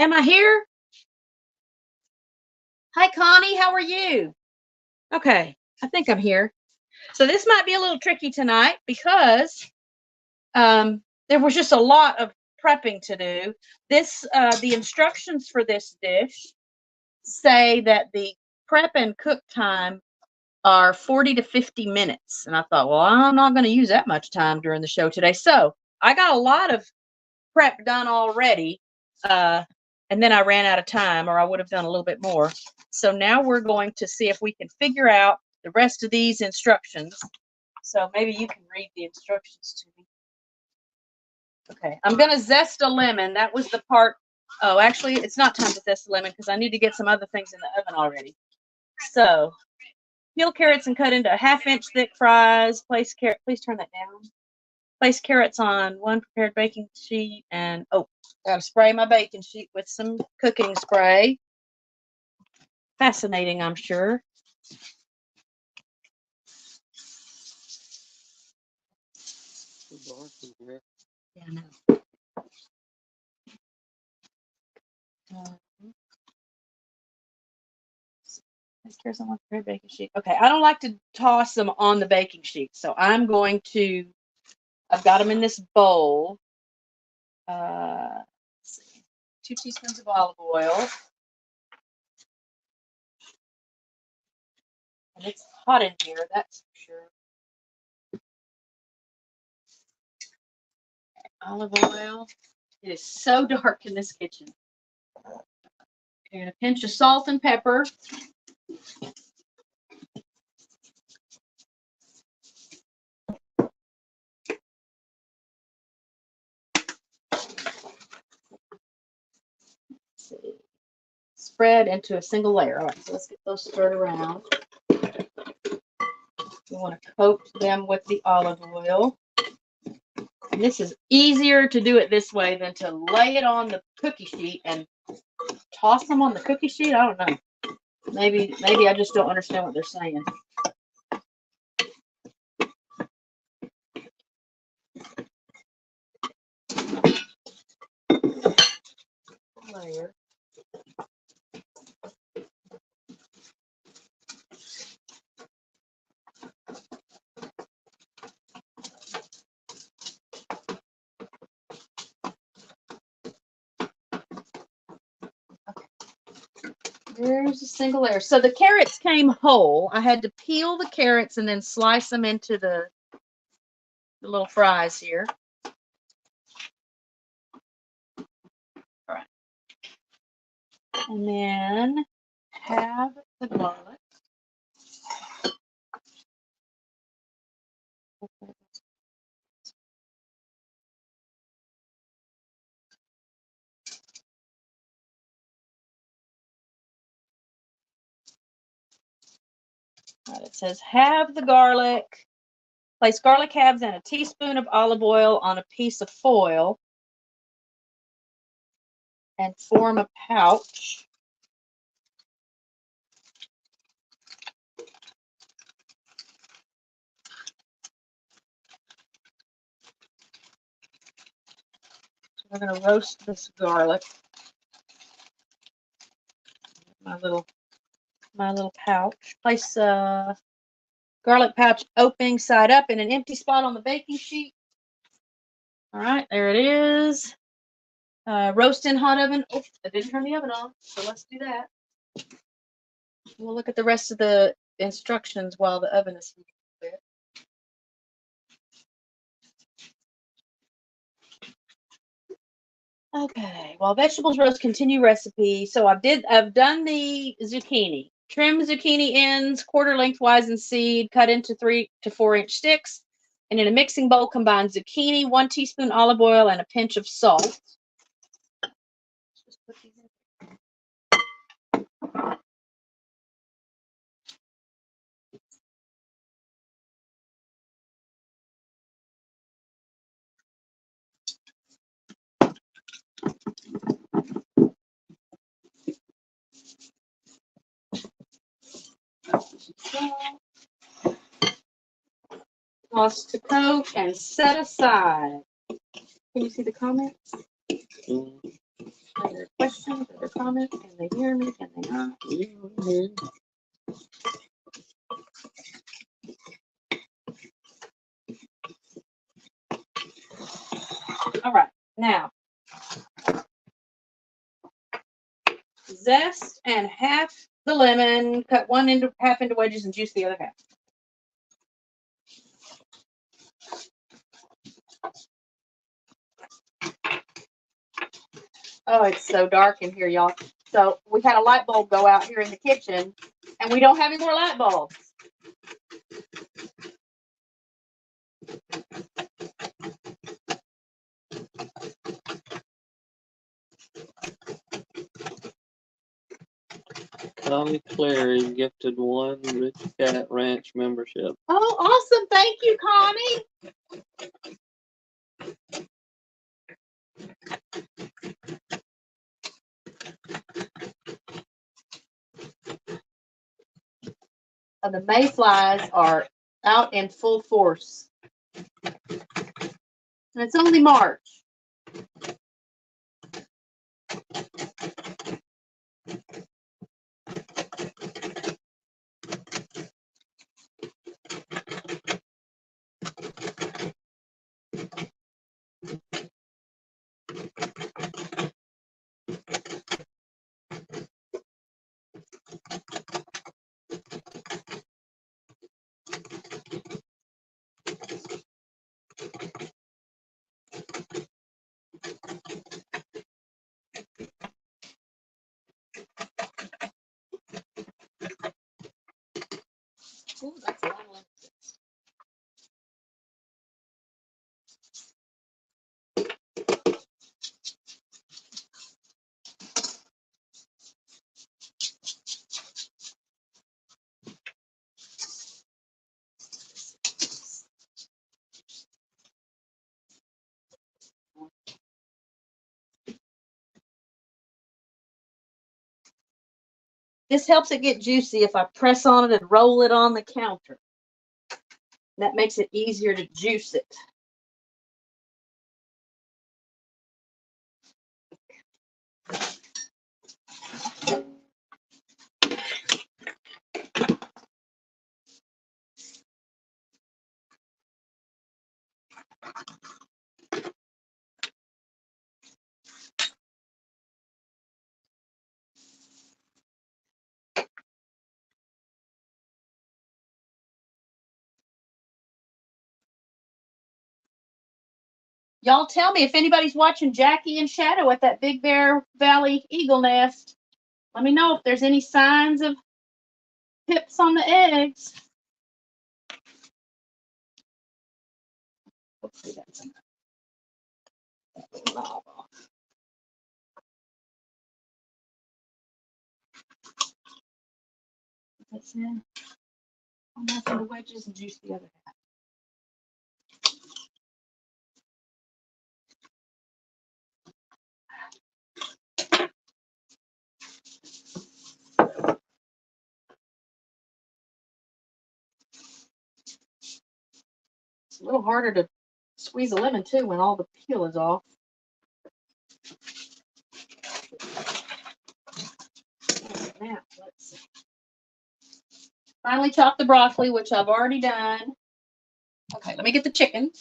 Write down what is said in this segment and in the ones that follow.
Am I here? Hi, Connie. How are you? Okay, I think I'm here. So this might be a little tricky tonight because there was just a lot of prepping to do. The instructions for this dish say that the prep and cook time are 40 to 50 minutes. And I thought, well, I'm not going to use that much time during the show today. So I got a lot of prep done already. And then I ran out of time, or I would have done a little bit more. So now we're going to see if we can figure out the rest of these instructions. So maybe you can read the instructions to me. Okay, I'm going to zest a lemon. That was the part. Oh, actually, it's not time to zest a lemon because I need to get some other things in the oven already. So peel carrots and cut into 1/2-inch thick fries. Place carrot. Please turn that down. Place carrots on one prepared baking sheet and gotta spray my baking sheet with some cooking spray. Fascinating, I'm sure. Yeah, I know. Place carrots on one prepared baking sheet. Okay, I don't like to toss them on the baking sheet, so I've got them in this bowl. Let's see, 2 teaspoons of olive oil. And it's hot in here, that's for sure. Olive oil. It is so dark in this kitchen. And a pinch of salt and pepper. Spread into a single layer. All right, so let's get those spread around. You want to coat them with the olive oil. And this is easier to do it this way than to lay it on the cookie sheet and toss them on the cookie sheet. I don't know. Maybe I just don't understand what they're saying. Layer. There's a single layer. So the carrots came whole. I had to peel the carrots and then slice them into the little fries here. All right. And then have the garlic. Right, it says have the garlic. Place garlic halves and a teaspoon of olive oil on a piece of foil and form a pouch. So we're going to roast this garlic. My little pouch. Place garlic pouch opening side up in an empty spot on the baking sheet. All right, there it is. Roast in hot oven. Oh, I didn't turn the oven on, so let's do that. We'll look at the rest of the instructions while the oven is heating a bit. Okay, while vegetables roast, continue recipe. So I've done the zucchini. Trim zucchini ends, quarter lengthwise in seed, cut into 3 to 4 inch sticks. And in a mixing bowl, combine zucchini, 1 teaspoon olive oil, and a pinch of salt. Just put these in. Toss to coat and set aside. Can you see the comments? Are there questions or comments? Can they hear me? Can they not? All right, now zest and half the lemon. Cut half into wedges and juice the other half. Oh, it's so dark in here, y'all. So we had a light bulb go out here in the kitchen, and we don't have any more light bulbs. Connie Clary gifted one RichKatRanch membership. Oh, awesome. Thank you, Connie. The mayflies are out in full force. And it's only March. Ooh, that's a lot of lemon. This helps it get juicy if I press on it and roll it on the counter. That makes it easier to juice it. Y'all tell me if anybody's watching Jackie and Shadow at that Big Bear Valley Eagle Nest. Let me know if there's any signs of pips on the eggs. Hopefully that's enough. That little knob off. That's in. I'm knocking the wedges and juice the other half. It's a little harder to squeeze a lemon too when all the peel is off. Now, let's see. Finally chopped the broccoli, which I've already done. Okay, let me get the chicken.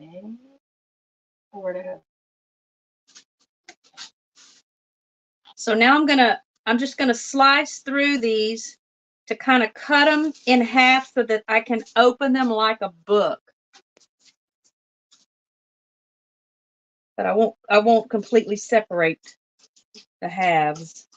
Okay. Where to go? So now I'm just gonna slice through these to kind of cut them in half so that I can open them like a book. But I won't completely separate the halves.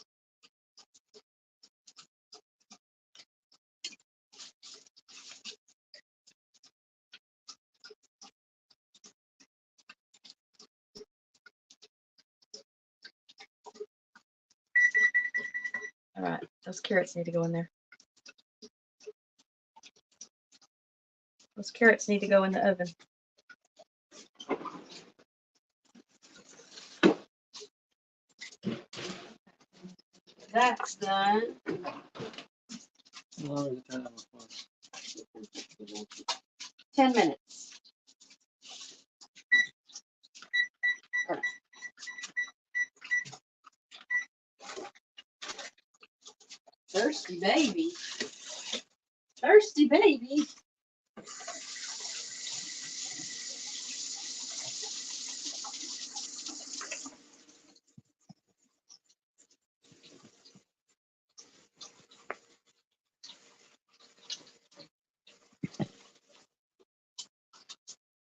All right, those carrots need to go in there. Those carrots need to go in the oven. That's done. 10 minutes. All right. Thirsty baby. Thirsty baby.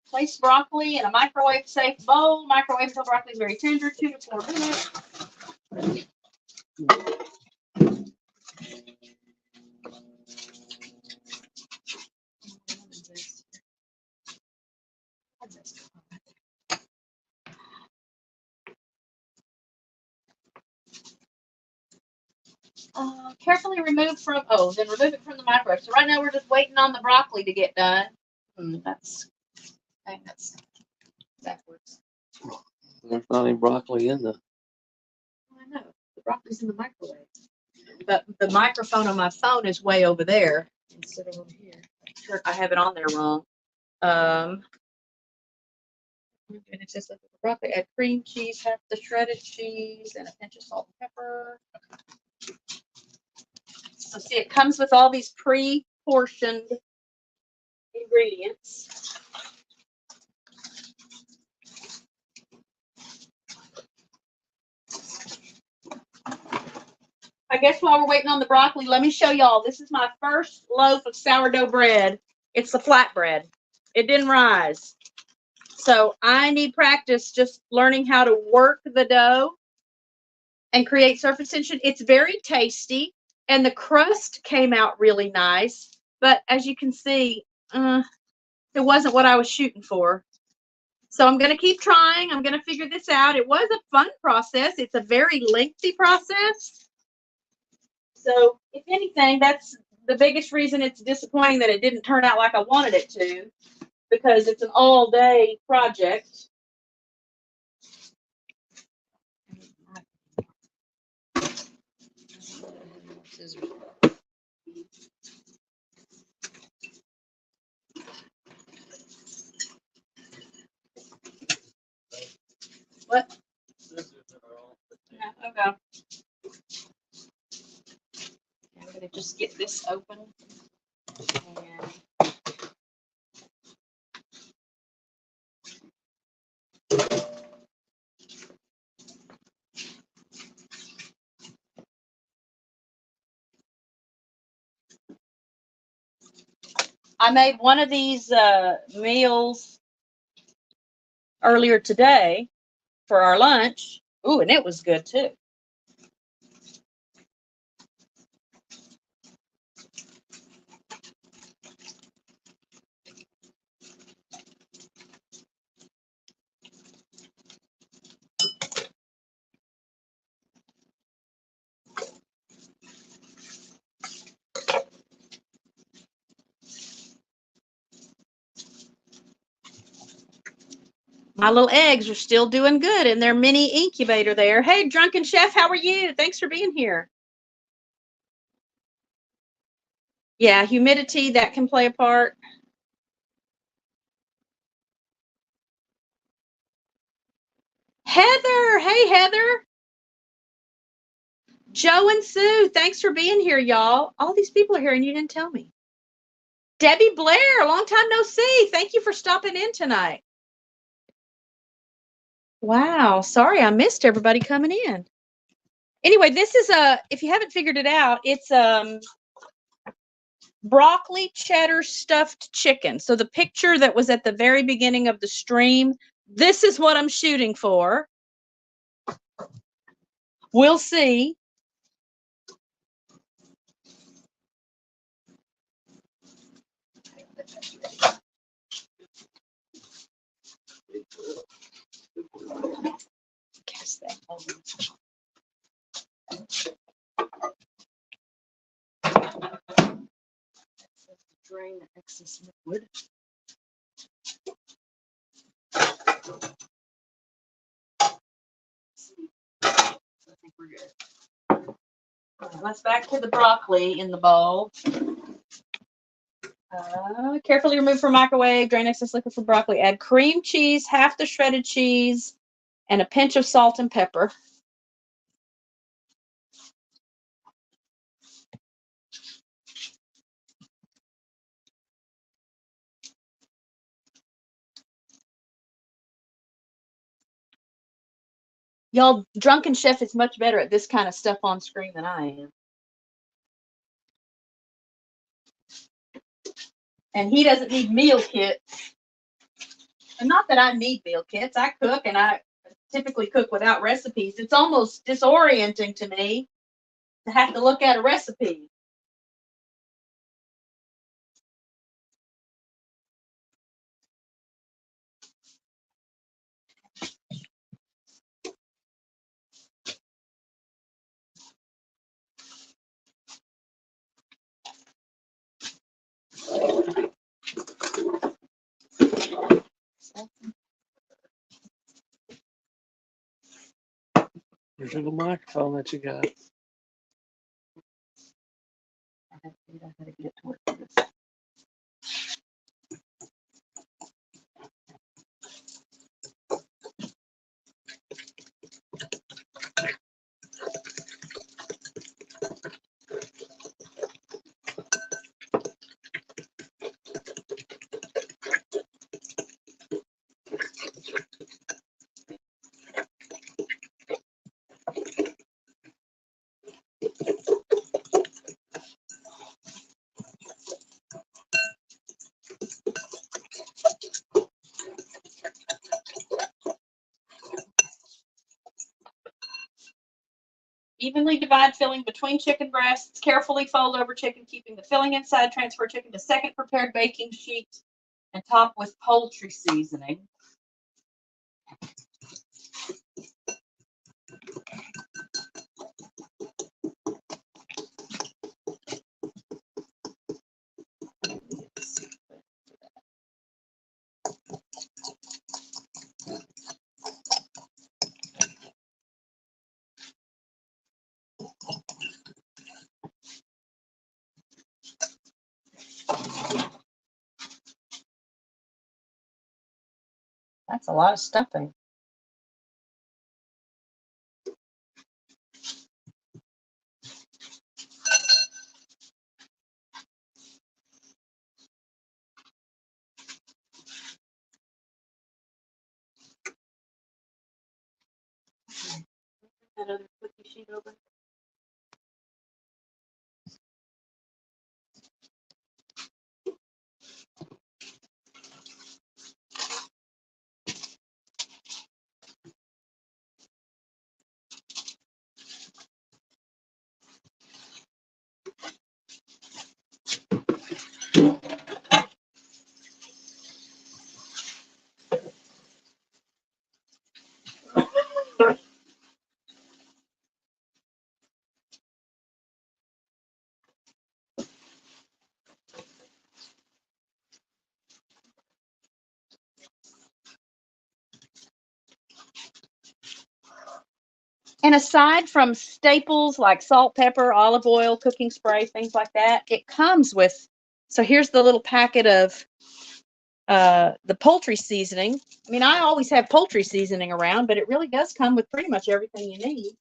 Place broccoli in a microwave-safe bowl. Microwave until broccoli is very tender, 2 to 4 minutes. Carefully remove from, then remove it from the microwave. So right now we're just waiting on the broccoli to get done. That's backwards. There's not any broccoli in the. I know. The broccoli's in the microwave. But the microphone on my phone is way over there instead of over here. Sure, I have it on there wrong. And it says that the broccoli, add cream cheese, half the shredded cheese, and a pinch of salt and pepper. So see, it comes with all these pre-portioned ingredients. I guess while we're waiting on the broccoli, let me show y'all. This is my first loaf of sourdough bread. It's the flatbread. It didn't rise. So I need practice just learning how to work the dough and create surface tension. It's very tasty, and the crust came out really nice. But as you can see, it wasn't what I was shooting for. So I'm going to keep trying. I'm going to figure this out. It was a fun process. It's a very lengthy process. So if anything, that's the biggest reason it's disappointing that it didn't turn out like I wanted it to, because it's an all-day project. What? Yeah, okay. I'm going to just get this open. And I made one of these meals earlier today for our lunch. Ooh, and it was good too. My little eggs are still doing good in their mini incubator there. Hey, Drunken Chef, how are you? Thanks for being here. Yeah, humidity, that can play a part. Heather, hey, Heather. Joe and Sue, thanks for being here, y'all. All these people are here and you didn't tell me. Debbie Blair, long time no see. Thank you for stopping in tonight. Wow. Sorry, I missed everybody coming in. Anyway, this is if you haven't figured it out, it's broccoli cheddar stuffed chicken. So the picture that was at the very beginning of the stream, this is what I'm shooting for. We'll see. Drain the excess liquid. I think we're good. Let's back to the broccoli in the bowl. Carefully remove from microwave. Drain excess liquid from broccoli. Add cream cheese, half the shredded cheese, and a pinch of salt and pepper. Y'all, Drunken Chef is much better at this kind of stuff on screen than I am. And he doesn't need meal kits. And not that I need meal kits. I cook, and I typically cook without recipes. It's almost disorienting to me to have to look at a recipe. Here's a little microphone that you got. I gotta get to work with this. Evenly divide filling between chicken breasts. Carefully fold over chicken, keeping the filling inside. Transfer chicken to second prepared baking sheet and top with poultry seasoning. That's a lot of stuffing. That other cookie sheet over. And aside from staples like salt, pepper, olive oil, cooking spray, things like that, it comes with, so here's the little packet of the poultry seasoning. I mean, I always have poultry seasoning around, but it really does come with pretty much everything you need.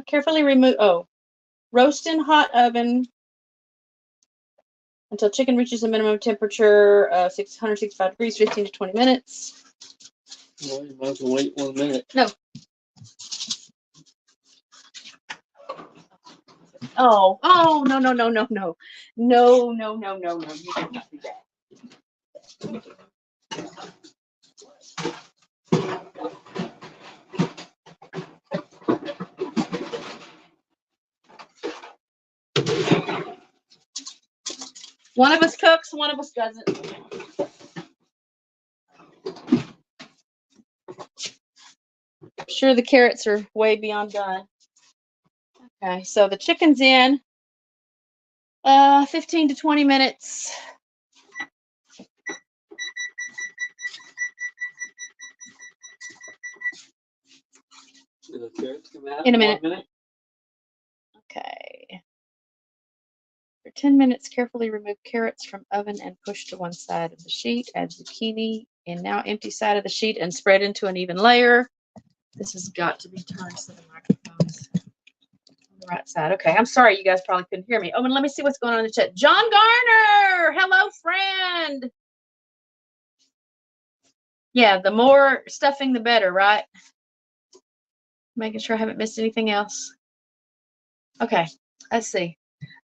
Carefully remove. Oh, roast in hot oven until chicken reaches a minimum temperature of 665 degrees, 15 to 20 minutes. Well, you might as well wait 1 minute. No. Oh, no. No. You did not do that. One of us cooks, one of us doesn't. I'm sure the carrots are way beyond done. Okay, so the chicken's in 15 to 20 minutes. Did the carrots come out In a minute. 1 minute? Okay. For 10 minutes, carefully remove carrots from oven and push to one side of the sheet. Add zucchini in now empty side of the sheet and spread into an even layer. This has got to be turned so the microphone's on the right side. Okay, I'm sorry you guys probably couldn't hear me. Oh, and let me see what's going on in the chat. John Garner! Hello, friend! Yeah, the more stuffing, the better, right? Making sure I haven't missed anything else. Okay, let's see.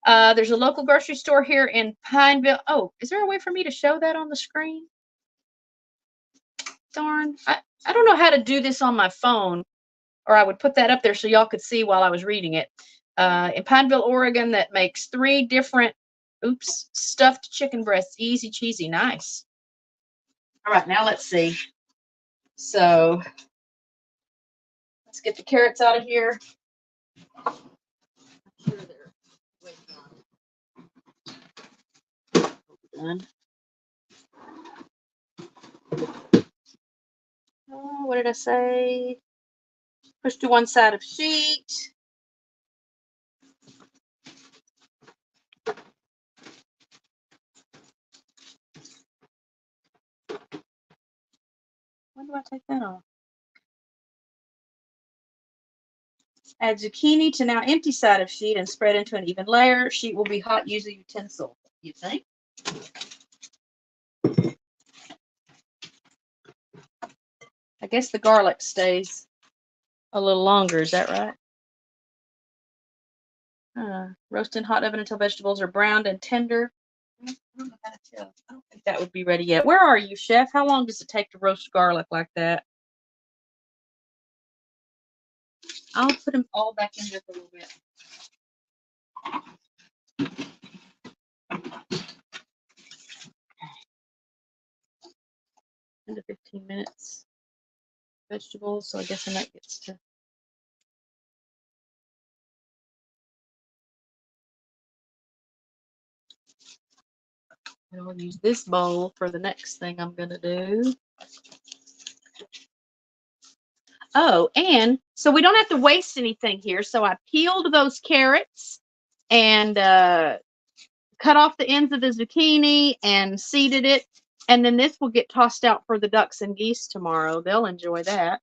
There's a local grocery store here in Pineville. Oh, is there a way for me to show that on the screen? Darn. I don't know how to do this on my phone, or I would put that up there so y'all could see while I was reading it. In Pineville, Oregon, that makes 3 different, stuffed chicken breasts. Easy cheesy. Nice. All right, now let's see. So let's get the carrots out of here. I'm sure they're way done. Oh, what did I say? Push to one side of sheet. When do I take that off? Add zucchini to now empty side of sheet and spread into an even layer. Sheet will be hot. Use a utensil. You think? I guess the garlic stays a little longer. Is that right? Roast in hot oven until vegetables are browned and tender. I don't know how to tell. I don't think that would be ready yet. Where are you, chef? How long does it take to roast garlic like that? I'll put them all back in there for a little bit. 10 to 15 minutes. Vegetables, so I guess that gets to. I'll use this bowl for the next thing I'm going to do. Oh, and so we don't have to waste anything here. So I peeled those carrots and cut off the ends of the zucchini and seeded it. And then this will get tossed out for the ducks and geese tomorrow. They'll enjoy that.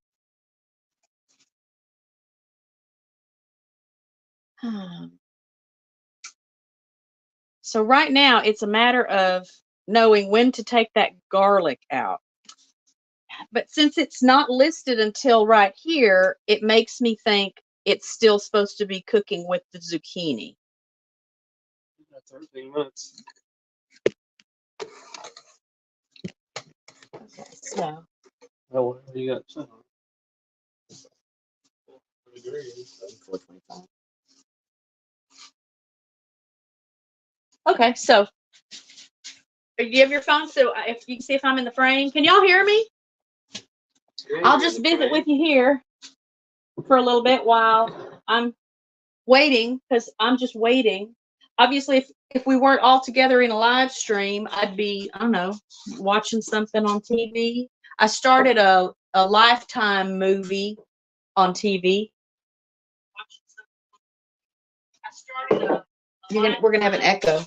So right now, it's a matter of knowing when to take that garlic out. But since it's not listed until right here, it makes me think it's still supposed to be cooking with the zucchini. That's 13 months. Okay, so. Oh, what do you got? 425. Okay, so do you have your phone? So if you can see if I'm in the frame, can y'all hear me? I'll just visit with you here for a little bit while I'm waiting, because I'm just waiting. Obviously, if we weren't all together in a live stream, I'd be, I don't know, watching something on TV. I started a Lifetime movie on TV. We're gonna have an echo.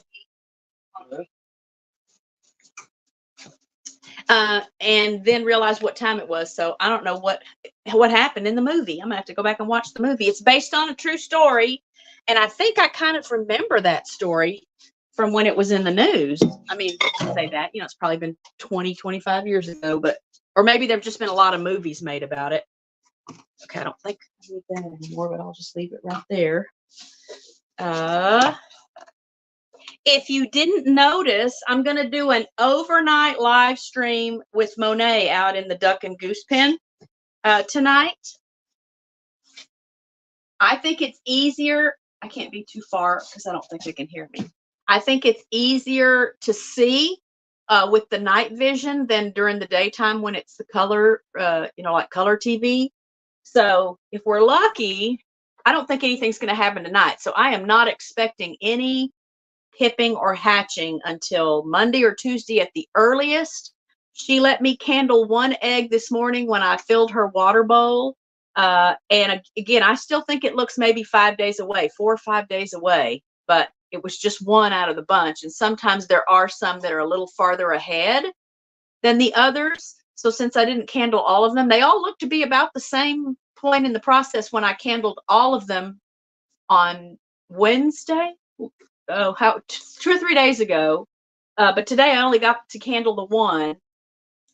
and then realized what time it was. So I don't know what happened in the movie. I'm gonna have to go back and watch the movie. It's based on a true story, and I think I kind of remember that story from when it was in the news. I mean, to say that, it's probably been 20, 25 years ago, or maybe there've just been a lot of movies made about it. Okay, I don't think I need that anymore, but I'll just leave it right there. If you didn't notice, I'm going to do an overnight live stream with Monet out in the duck and goose pen tonight. I think it's easier. I can't be too far because I don't think they can hear me. I think it's easier to see with the night vision than during the daytime when it's the color, like color TV. So if we're lucky, I don't think anything's going to happen tonight. So I am not expecting any hipping or hatching until Monday or Tuesday at the earliest. She let me candle one egg this morning when I filled her water bowl. And again, I still think it looks maybe 5 days away, 4 or 5 days away, but it was just one out of the bunch. And sometimes there are some that are a little farther ahead than the others. So since I didn't candle all of them, they all look to be about the same point in the process when I candled all of them on Wednesday. 2 or 3 days ago. But today I only got to candle the one.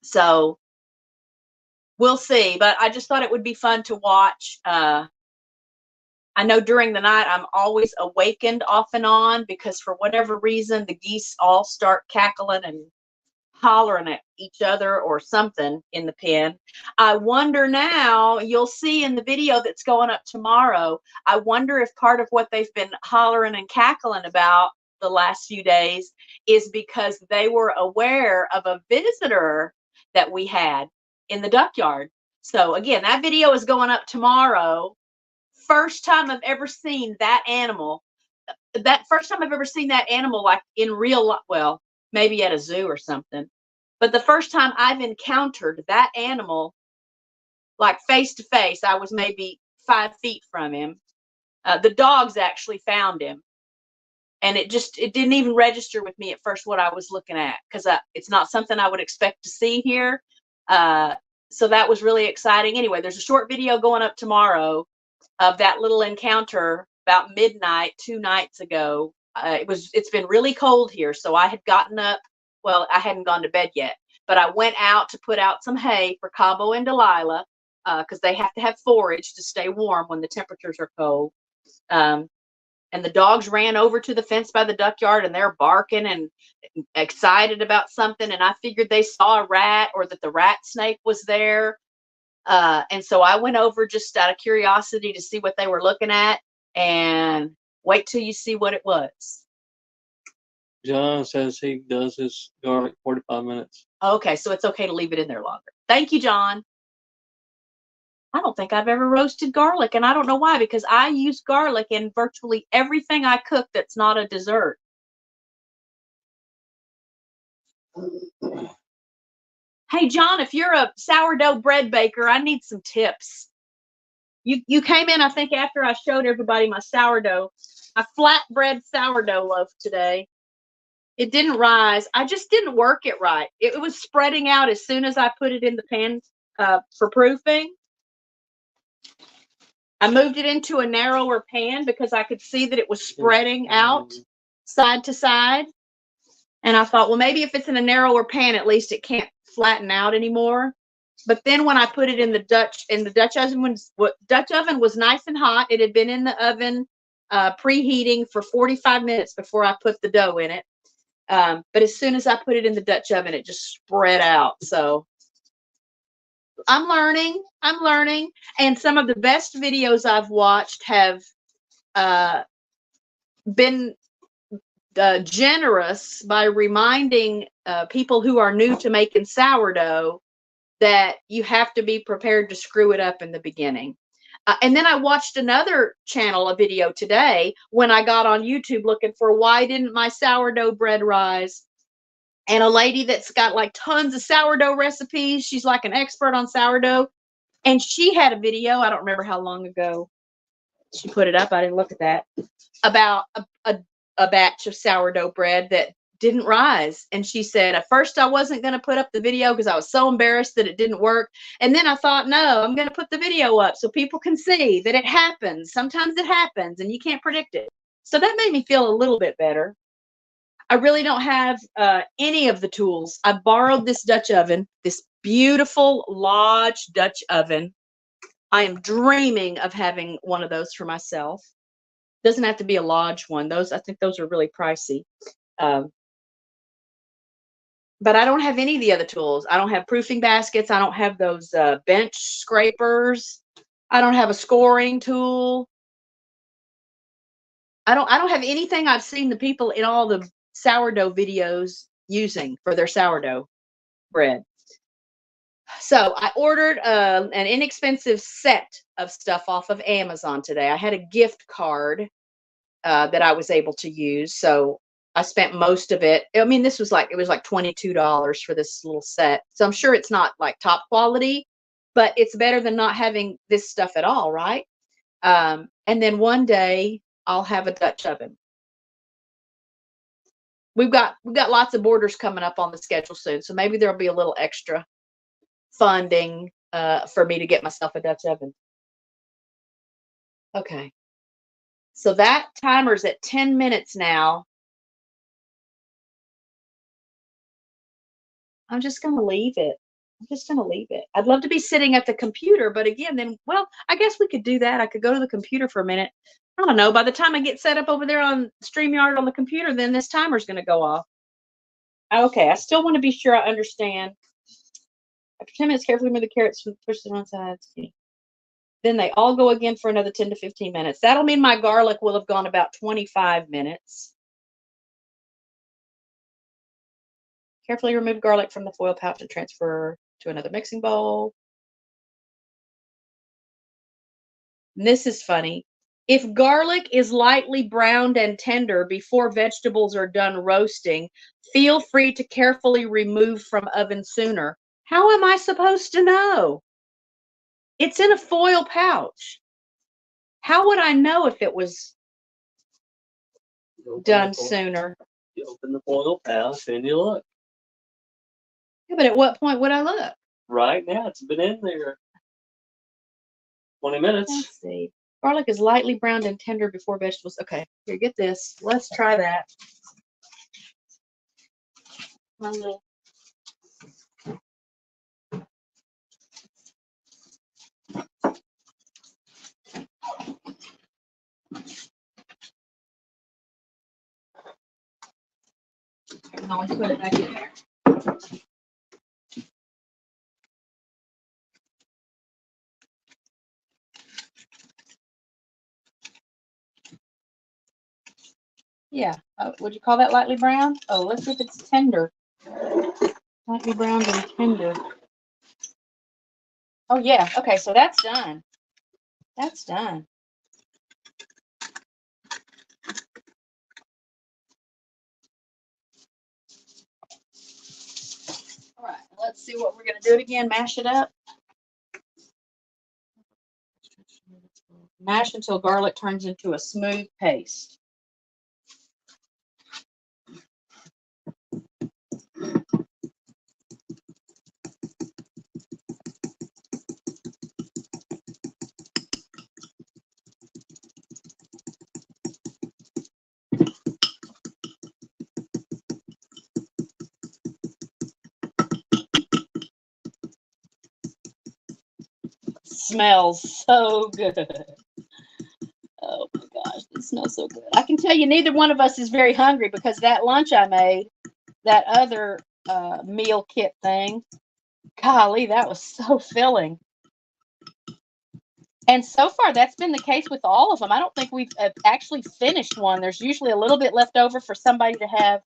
So we'll see. But I just thought it would be fun to watch. I know during the night I'm always awakened off and on because for whatever reason, the geese all start cackling and hollering at each other or something in the pen. I wonder now, you'll see in the video that's going up tomorrow, I wonder if part of what they've been hollering and cackling about the last few days is because they were aware of a visitor that we had in the duck yard. So again, that video is going up tomorrow. First time I've ever seen that animal. Like in real life. Well, maybe at a zoo or something. But the first time I've encountered that animal, like face to face, I was maybe 5 feet from him. The dogs actually found him. And it didn't even register with me at first what I was looking at because it's not something I would expect to see here. So that was really exciting. Anyway, there's a short video going up tomorrow of that little encounter about midnight 2 nights ago. It's been really cold here, so I had gotten up. Well, I hadn't gone to bed yet, but I went out to put out some hay for Cabo and Delilah because they have to have forage to stay warm when the temperatures are cold. And the dogs ran over to the fence by the duck yard and they're barking and excited about something. And I figured they saw a rat or that the rat snake was there. And so I went over just out of curiosity to see what they were looking at, and wait till you see what it was. John says he does his garlic 45 minutes. Okay, so it's okay to leave it in there longer. Thank you, John. I don't think I've ever roasted garlic, and I don't know why, because I use garlic in virtually everything I cook that's not a dessert. Hey, John, if you're a sourdough bread baker, I need some tips. You came in, I think, after I showed everybody my flatbread sourdough loaf today. It didn't rise. I just didn't work it right. It was spreading out as soon as I put it in the pan for proofing. I moved it into a narrower pan because I could see that it was spreading out side to side. And I thought, well, maybe if it's in a narrower pan, at least it can't flatten out anymore. But then when I put it in the Dutch oven was nice and hot. It had been in the oven preheating for 45 minutes before I put the dough in it. But as soon as I put it in the Dutch oven, it just spread out. So I'm learning. And some of the best videos I've watched have been generous by reminding people who are new to making sourdough that you have to be prepared to screw it up in the beginning. And then I watched another channel, a video today, when I got on YouTube looking for why didn't my sourdough bread rise? And a lady that's got like tons of sourdough recipes. She's like an expert on sourdough. And she had a video, I don't remember how long ago she put it up. I didn't look at that. About a batch of sourdough bread that didn't rise. And she said, at first I wasn't going to put up the video because I was so embarrassed that it didn't work. And then I thought, no, I'm going to put the video up so people can see that it happens. Sometimes it happens and you can't predict it. So that made me feel a little bit better. I really don't have any of the tools. I borrowed this Dutch oven, this beautiful Lodge Dutch oven. I am dreaming of having one of those for myself. Doesn't have to be a Lodge one. Those, I think those are really pricey. But I don't have any of the other tools. I don't have proofing baskets. I don't have those bench scrapers. I don't have a scoring tool. I don't have anything I've seen the people in all the sourdough videos using for their sourdough bread. So I ordered an inexpensive set of stuff off of Amazon today. I had a gift card that I was able to use. So I spent most of it. I mean, it was like $22 for this little set. So I'm sure it's not like top quality, but it's better than not having this stuff at all, right? And then one day I'll have a Dutch oven. We've got lots of borders coming up on the schedule soon, so maybe there'll be a little extra funding for me to get myself a Dutch oven. Okay. So that timer's at 10 minutes now. I'm just going to leave it. I'd love to be sitting at the computer, but again, then, well, I guess we could do that. I could go to the computer for a minute. I don't know. By the time I get set up over there on StreamYard on the computer, then this timer's going to go off. Okay. I still want to be sure I understand. After 10 minutes, carefully move the carrots and push to one side. Then they all go again for another 10 to 15 minutes. That'll mean my garlic will have gone about 25 minutes. Carefully remove garlic from the foil pouch and transfer to another mixing bowl. And this is funny. If garlic is lightly browned and tender before vegetables are done roasting, feel free to carefully remove from oven sooner. How am I supposed to know? It's in a foil pouch. How would I know if it was done sooner? You open the foil pouch and you look. Yeah, but at what point would I look? Right now, it's been in there 20 minutes. Let's see. Garlic is lightly browned and tender before vegetables. Okay, here, get this. Let's try that. I can always put it back in there. Yeah. Would you call that lightly browned? Oh, let's see if it's tender. Lightly browned and tender. Oh, yeah. Okay, so that's done. That's done. All right, let's see what we're going to do it again. Mash it up. Mash until garlic turns into a smooth paste. Smells so good. Oh my gosh, it smells so good. I can tell you neither one of us is very hungry because that lunch I made, that other meal kit thing, golly, that was so filling. And so far, that's been the case with all of them. I don't think we've actually finished one. There's usually a little bit left over for somebody to have,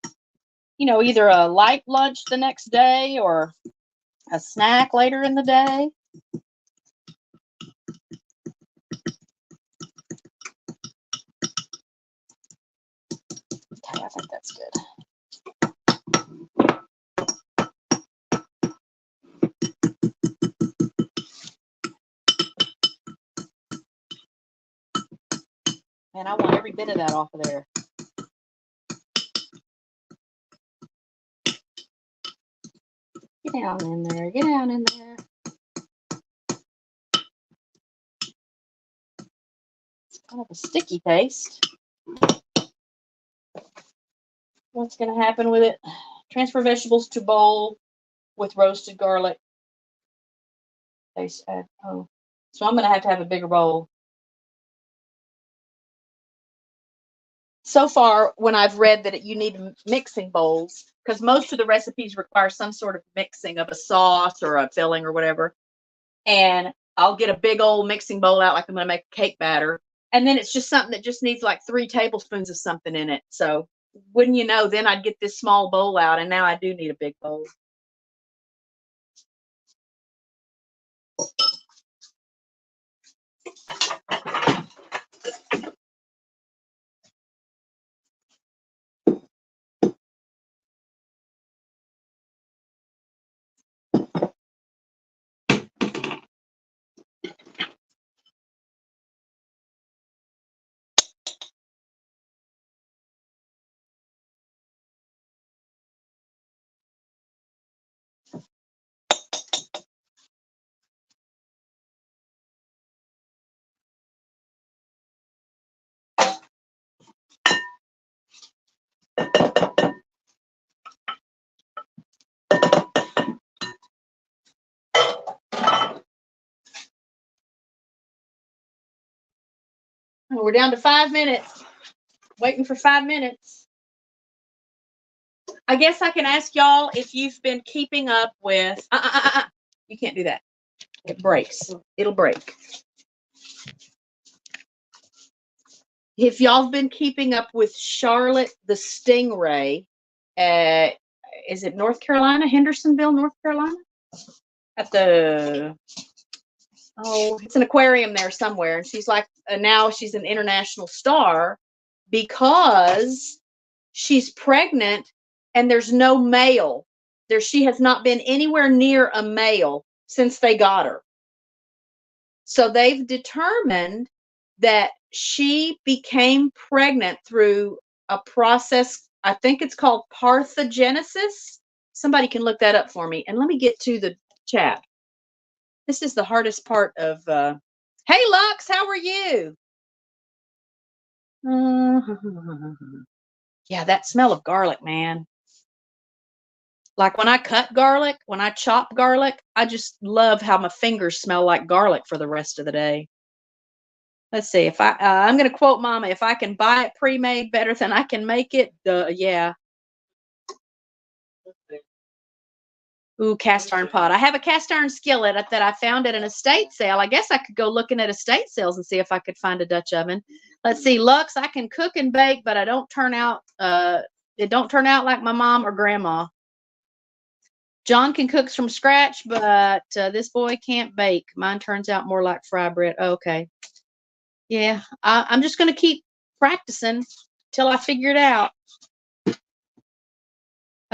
you know, either a light lunch the next day or a snack later in the day. Okay, I think that's good. And I want every bit of that off of there. Get down in there. Get down in there. It's kind of a sticky taste. What's going to happen with it? Transfer vegetables to bowl with roasted garlic. Taste add. Oh, so I'm going to have a bigger bowl. So far, when I've read that you need mixing bowls, because most of the recipes require some sort of mixing of a sauce or a filling or whatever, and I'll get a big old mixing bowl out like I'm going to make a cake batter, and then it's just something that just needs like 3 tablespoons of something in it. So wouldn't you know, then I'd get this small bowl out, and now I do need a big bowl. We're down to 5 minutes. Waiting for 5 minutes. I guess I can ask y'all if you've been keeping up with. You can't do that. It breaks. It'll break. If y'all been keeping up with Charlotte the Stingray, is it North Carolina, Hendersonville, North Carolina? At the it's an aquarium there somewhere, and she's like now she's an international star because she's pregnant and there's no male there. She has not been anywhere near a male since they got her, so they've determined that she became pregnant through a process. I think it's called parthenogenesis. Somebody can look that up for me, and let me get to the chat. This is the hardest part of, hey, Lux, how are you? Yeah, that smell of garlic, man. Like when I cut garlic, when I chop garlic, I just love how my fingers smell like garlic for the rest of the day. Let's see, if I'm going to quote Mama, if I can buy it pre-made better than I can make it, yeah. Ooh, cast iron pot. I have a cast iron skillet that I found at an estate sale. I guess I could go looking at estate sales and see if I could find a Dutch oven. Let's see, Lux, I can cook and bake, but I don't turn out, it don't turn out like my mom or grandma. John can cook from scratch, but this boy can't bake. Mine turns out more like fry bread. Okay. Yeah, I'm just going to keep practicing till I figure it out.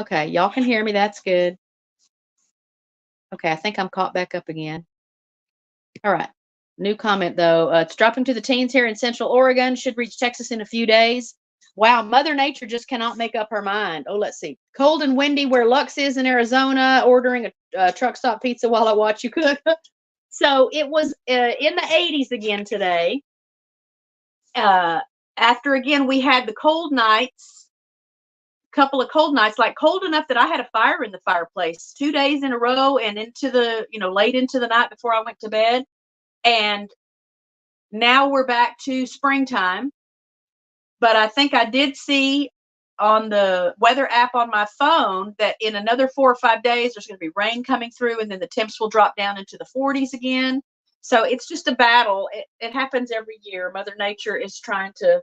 Okay, y'all can hear me. That's good. Okay, I think I'm caught back up again. All right. New comment, though. It's dropping to the teens here in Central Oregon. Should reach Texas in a few days. Wow, Mother Nature just cannot make up her mind. Oh, let's see. Cold and windy where Lux is in Arizona, ordering a truck stop pizza while I watch you cook. So it was in the 80s again today. After, again, we had the cold nights. Couple of cold nights, like cold enough that I had a fire in the fireplace 2 days in a row and into the, late into the night before I went to bed. And now we're back to springtime. But I think I did see on the weather app on my phone that in another 4 or 5 days, there's going to be rain coming through, and then the temps will drop down into the 40s again. So it's just a battle. It happens every year. Mother Nature is trying to,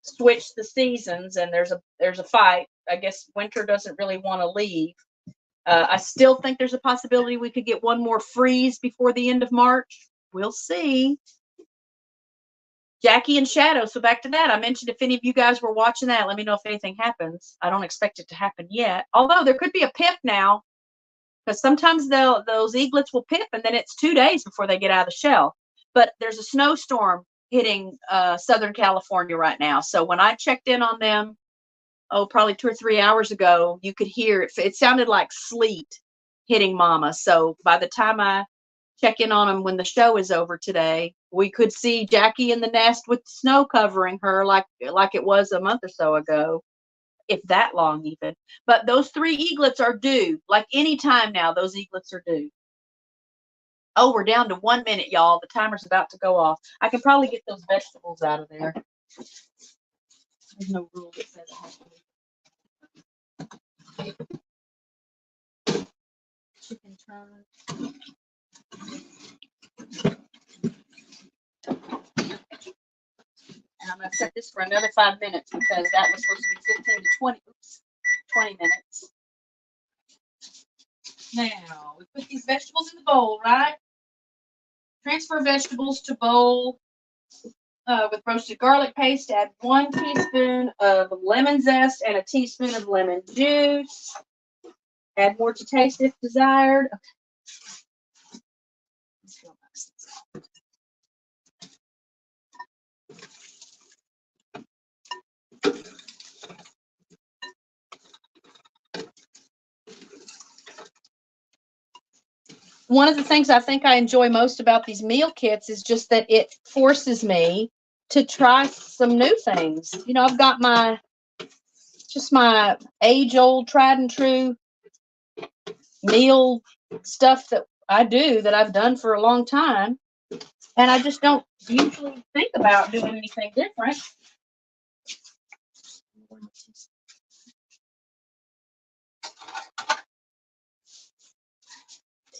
switch the seasons, and there's a fight. I guess winter doesn't really want to leave. I still think there's a possibility we could get one more freeze before the end of March. We'll see. Jackie and Shadow. So back to that. I mentioned if any of you guys were watching that, let me know if anything happens. I don't expect it to happen yet. Although there could be a pip now, because sometimes those eaglets will pip, and then it's 2 days before they get out of the shell. But there's a snowstorm hitting Southern California right now. So when I checked in on them probably 2 or 3 hours ago, you could hear it. It sounded like sleet hitting Mama. So by the time I check in on them when the show is over today, we could see Jackie in the nest with snow covering her like it was a month or so ago, if that long even. But those 3 eaglets are due. Like any time now, those eaglets are due. Oh, we're down to 1 minute, y'all. The timer's about to go off. I can probably get those vegetables out of there. There's no rule that says I have to. Chicken turn. And I'm going to set this for another 5 minutes because that was supposed to be 15 to 20 minutes. Now, we put these vegetables in the bowl, right? Transfer vegetables to bowl with roasted garlic paste. Add 1 teaspoon of lemon zest and a teaspoon of lemon juice. Add more to taste if desired. Okay. One of the things I think I enjoy most about these meal kits is just that it forces me to try some new things. You know, I've got my age-old, tried and true meal stuff that I do that I've done for a long time, and I just don't usually think about doing anything different.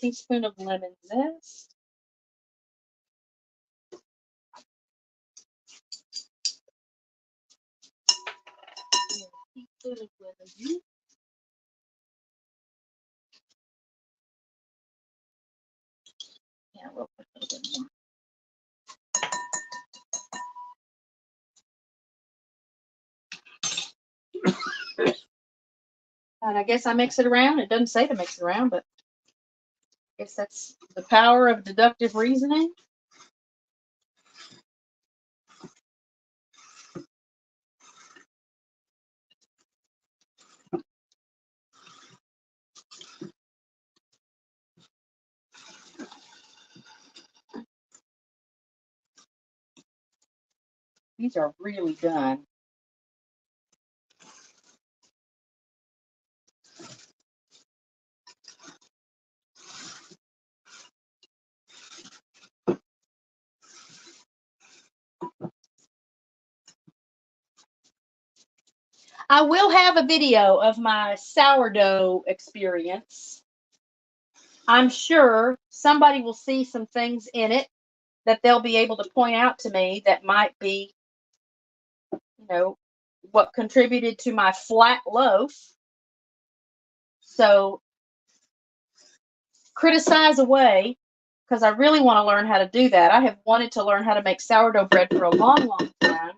Teaspoon of lemon zest. Teaspoon of lemon juice. Yeah, we'll put a little bit more. And I guess I mix it around. It doesn't say to mix it around, but I guess that's the power of deductive reasoning. These are really done. I will have a video of my sourdough experience. I'm sure somebody will see some things in it that they'll be able to point out to me that might be, you know, what contributed to my flat loaf. So criticize away, because I really want to learn how to do that. I have wanted to learn how to make sourdough bread for a long, long time.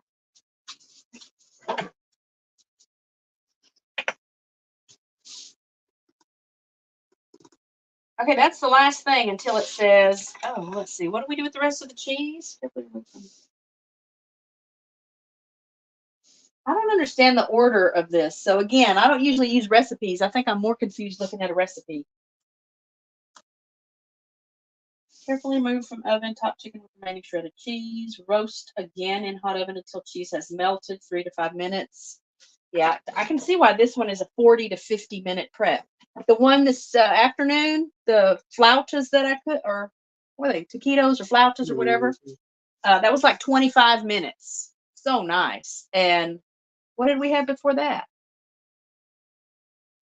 Okay, that's the last thing until it says, oh, let's see. What do we do with the rest of the cheese? I don't understand the order of this. So again, I don't usually use recipes. I think I'm more confused looking at a recipe. Carefully remove from oven top chicken with remaining shredded cheese. Roast again in hot oven until cheese has melted, 3 to 5 minutes. Yeah, I can see why this one is a 40 to 50 minute prep. The one this afternoon, the flautas that I could, or what are they, taquitos or flautas or whatever, that was like 25 minutes. So nice. And what did we have before that?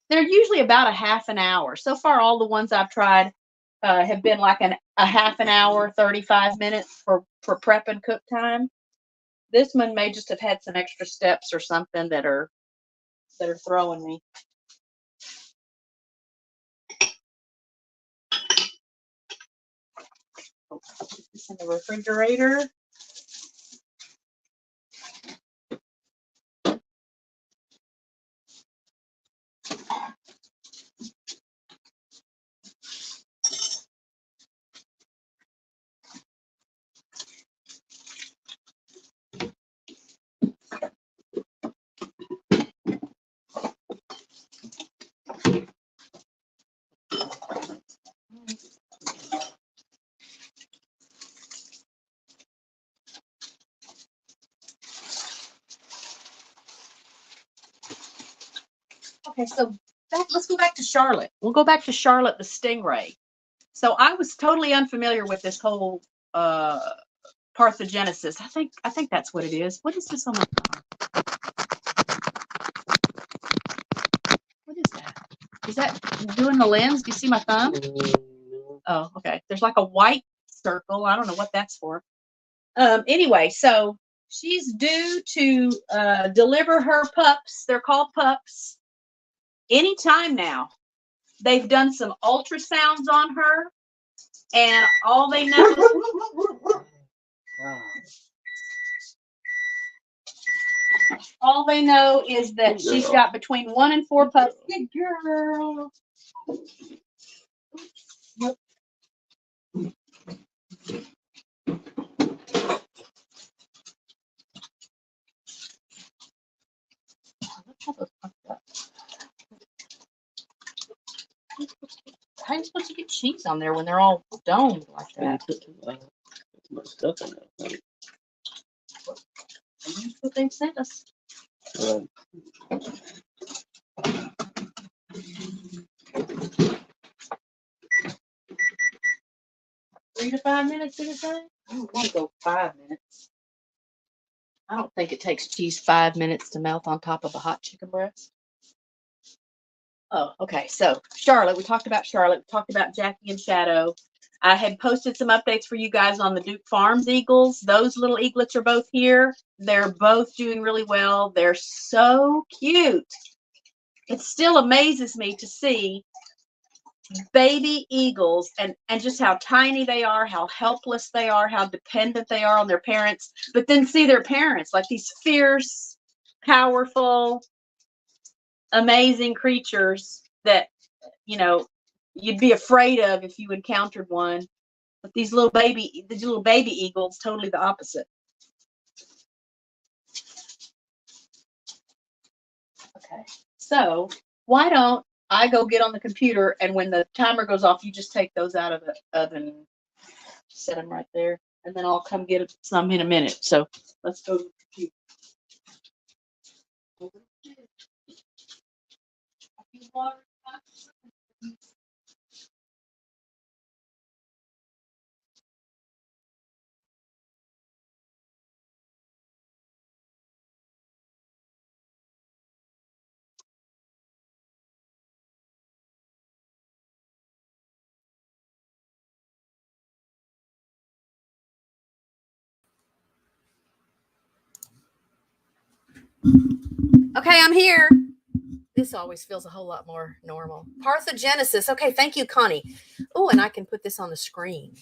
They're usually about a half an hour. So far, all the ones I've tried have been like a half an hour, 35 minutes for prep and cook time. This one may just have had some extra steps or something that are throwing me. Put this in the refrigerator. Okay, so let's go back to Charlotte. We'll go back to Charlotte the stingray. So I was totally unfamiliar with this whole parthenogenesis. I think that's what it is. What is this on my thumb? What is that? Is that doing the lens? Do you see my thumb? Oh, okay. There's like a white circle. I don't know what that's for. Anyway, so she's due to deliver her pups. They're called pups. Anytime now. They've done some ultrasounds on her, and all they know is that she's got between 1 and 4 pups. Good girl. How are you supposed to get cheese on there when they're all domed like that? Stuff in it. That's what they sent us. 3 to 5 minutes, did it say? I don't want to go 5 minutes. I don't think it takes cheese 5 minutes to melt on top of a hot chicken breast. Oh, okay. So Charlotte, we talked about Charlotte. We talked about Jackie and Shadow. I had posted some updates for you guys on the Duke Farms eagles. Those little eaglets are both here. They're both doing really well. They're so cute. It still amazes me to see baby eagles and just how tiny they are, how helpless they are, how dependent they are on their parents, but then see their parents like these fierce, powerful, amazing creatures that, you know, you'd be afraid of if you encountered one. But these little baby eagles, totally the opposite. Okay, so why don't I go get on the computer, and when the timer goes off, you just take those out of the oven, set them right there, and then I'll come get some in a minute. So let's go to the computer. Okay, I'm here. This always feels a whole lot more normal. Parthenogenesis. Okay, thank you, Connie. Oh, and I can put this on the screen.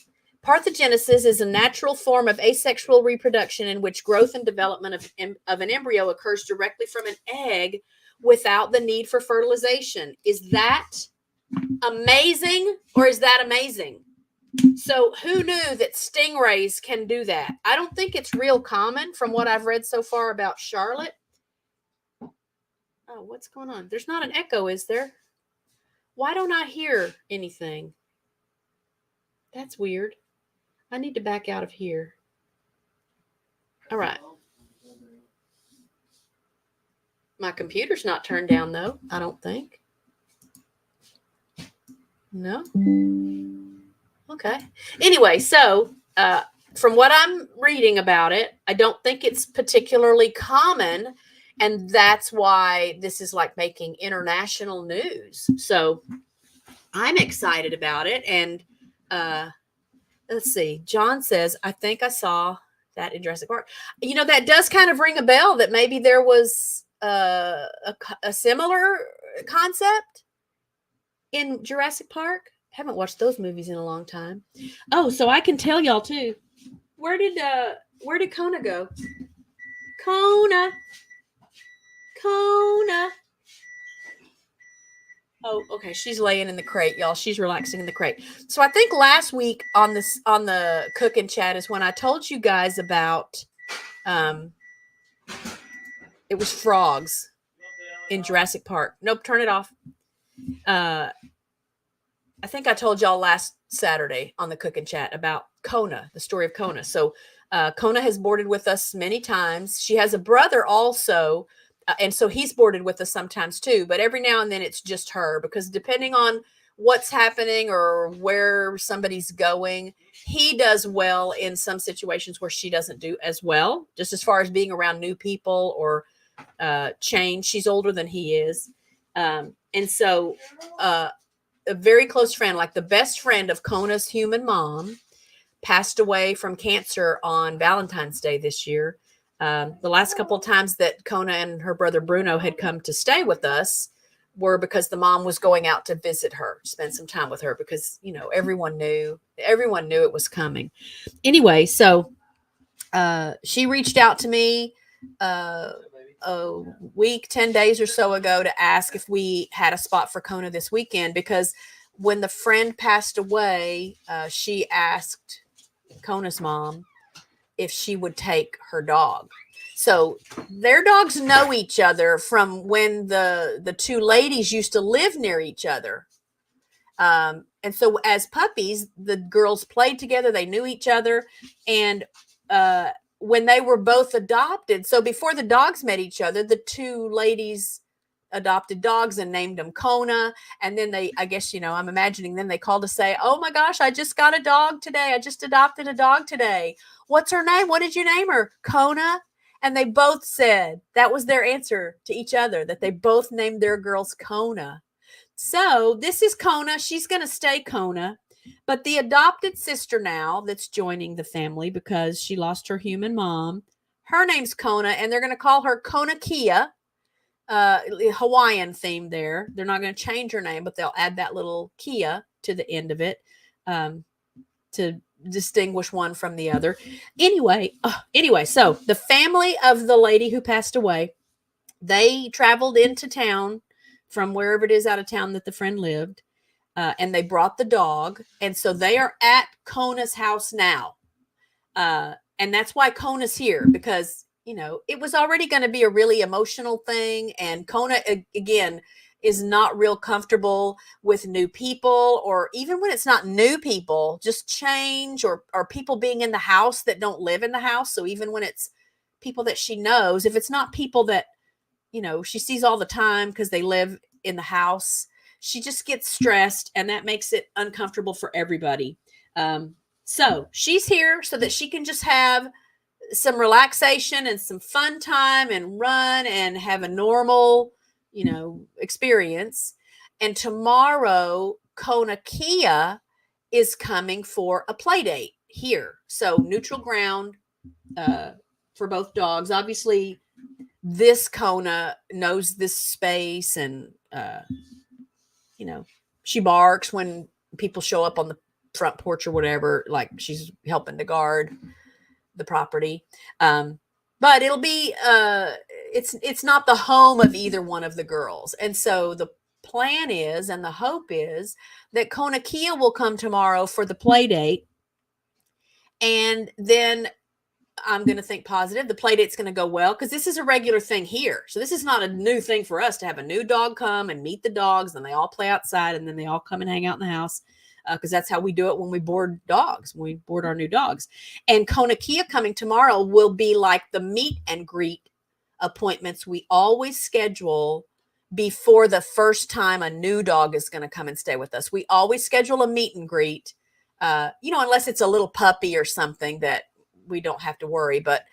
Parthenogenesis is a natural form of asexual reproduction in which growth and development of an embryo occurs directly from an egg without the need for fertilization. Is that amazing, or is that amazing? So who knew that stingrays can do that? I don't think it's real common from what I've read so far about Charlotte. Oh, what's going on? There's not an echo, is there? Why don't I hear anything? That's weird. I need to back out of here. All right. My computer's not turned down, though, I don't think. No? Okay. Anyway, so from what I'm reading about it, I don't think it's particularly common. And that's why this is like making international news. So I'm excited about it. And let's see. John says, I think I saw that in Jurassic Park. You know, that does kind of ring a bell that maybe there was a similar concept in Jurassic Park. Haven't watched those movies in a long time. Oh, so I can tell y'all too. Where did Kona go? Kona. Oh, okay. She's laying in the crate, y'all. She's relaxing in the crate. So I think last week on the cooking chat is when I told you guys about it was frogs in Jurassic Park. Nope, turn it off. I think I told y'all last Saturday on the cooking chat about Kona, the story of Kona. So Kona has boarded with us many times. She has a brother also and so he's boarded with us sometimes too, but every now and then it's just her, because depending on what's happening or where somebody's going, he does well in some situations where she doesn't do as well, just as far as being around new people or change. She's older than he is. And so a very close friend, like the best friend of Kona's human mom, passed away from cancer on Valentine's Day this year. The last couple of times that Kona and her brother Bruno had come to stay with us were because the mom was going out to visit her, spend some time with her, because, you know, everyone knew it was coming. Anyway, so she reached out to me a week, 10 days or so ago to ask if we had a spot for Kona this weekend, because when the friend passed away, she asked Kona's mom if she would take her dog. So their dogs know each other from when the two ladies used to live near each other. And so as puppies, the girls played together. They knew each other. And when they were both adopted, so before the dogs met each other, the two ladies adopted dogs and named them Kona. And then they, I guess, you know, I'm imagining then they called to say, oh my gosh, I just got a dog today. I just adopted a dog today. What's her name? What did you name her? Kona. And they both said that was their answer to each other, that they both named their girls Kona. So this is Kona. She's going to stay Kona. But the adopted sister now that's joining the family because she lost her human mom, her name's Kona, and they're going to call her Kona Kia. Hawaiian theme there. They're not going to change her name, but they'll add that little Kia to the end of it to distinguish one from the other. Anyway, so the family of the lady who passed away, they traveled into town from wherever it is out of town that the friend lived, and they brought the dog. And so they are at Kona's house now. And that's why Kona's here, because, you know, it was already going to be a really emotional thing. And Kona, again, is not real comfortable with new people, or even when it's not new people, just change or people being in the house that don't live in the house. So even when it's people that she knows, if it's not people that, you know, she sees all the time because they live in the house, she just gets stressed, and that makes it uncomfortable for everybody. So she's here so that she can just have some relaxation and some fun time and run and have a normal, you know, experience. And tomorrow, Kona Kia is coming for a play date here. So neutral ground for both dogs. Obviously, this Kona knows this space, and, you know, she barks when people show up on the front porch or whatever, like she's helping to guard the property. But it'll be, it's not the home of either one of the girls. And so the plan is, and the hope is, that Kona Kia will come tomorrow for the play date. And then I'm going to think positive. The play date's going to go well, because this is a regular thing here. So this is not a new thing for us to have a new dog come and meet the dogs, and they all play outside, and then they all come and hang out in the house, because that's how we do it when we board dogs, when we board our new dogs. And Kona Kia coming tomorrow will be like the meet and greet appointments we always schedule before the first time a new dog is going to come and stay with us. We always schedule a meet and greet, you know, unless it's a little puppy or something that we don't have to worry. But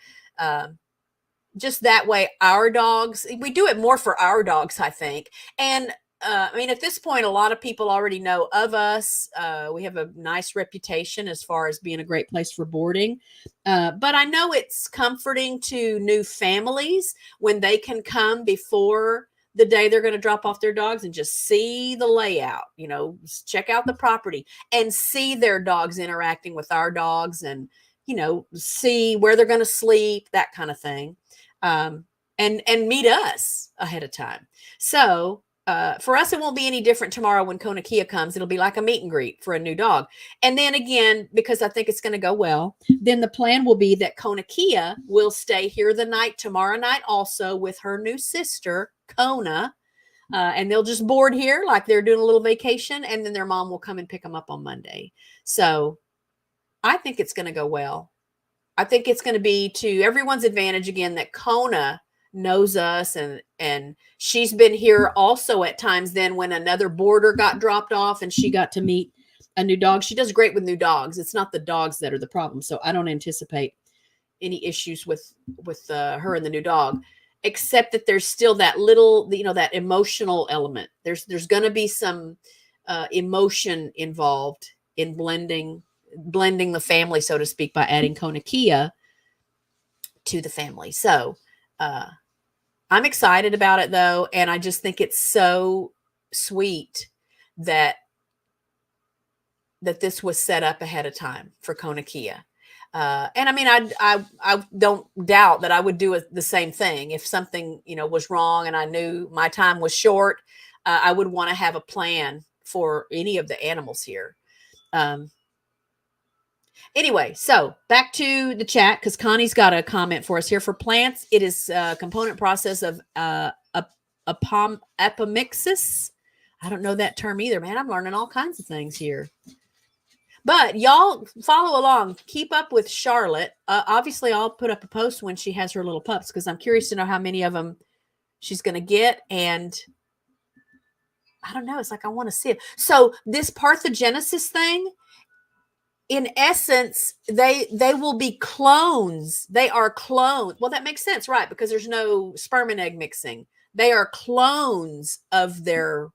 just that way, our dogs, we do it more for our dogs, I think. And I mean, at this point, a lot of people already know of us. We have a nice reputation as far as being a great place for boarding. But I know it's comforting to new families when they can come before the day they're going to drop off their dogs and just see the layout, you know, check out the property and see their dogs interacting with our dogs, and, you know, see where they're going to sleep, that kind of thing. And meet us ahead of time. So for us, it won't be any different tomorrow when Kona Kia comes. It'll be like a meet and greet for a new dog. And then again, because I think it's going to go well, then the plan will be that Kona Kia will stay here the night tomorrow night also with her new sister, Kona. And they'll just board here like they're doing a little vacation. And then their mom will come and pick them up on Monday. So I think it's going to go well. I think it's going to be to everyone's advantage, again, that Kona knows us, and she's been here also at times then when another boarder got dropped off and she got to meet a new dog. She does great with new dogs. It's not the dogs that are the problem. So I don't anticipate any issues with her and the new dog, except that there's still that little, that emotional element. There's going to be some emotion involved in blending the family, so to speak, by adding Konakia to the family. So I'm excited about it though. And I just think it's so sweet that this was set up ahead of time for Konakia. And I mean, I don't doubt that I would do the same thing if something, was wrong and I knew my time was short. I would want to have a plan for any of the animals here. Anyway, so back to the chat, because Connie's got a comment for us here. For plants, it is a component process of apomixis. I don't know that term either, man. I'm learning all kinds of things here. But y'all follow along. Keep up with Charlotte. Obviously, I'll put up a post when she has her little pups, because I'm curious to know how many of them she's going to get. And I don't know. It's like I want to see it. So this parthenogenesis thing, in essence, they will be clones. They are clones. Well, that makes sense, right? Because there's no sperm and egg mixing. They are clones of their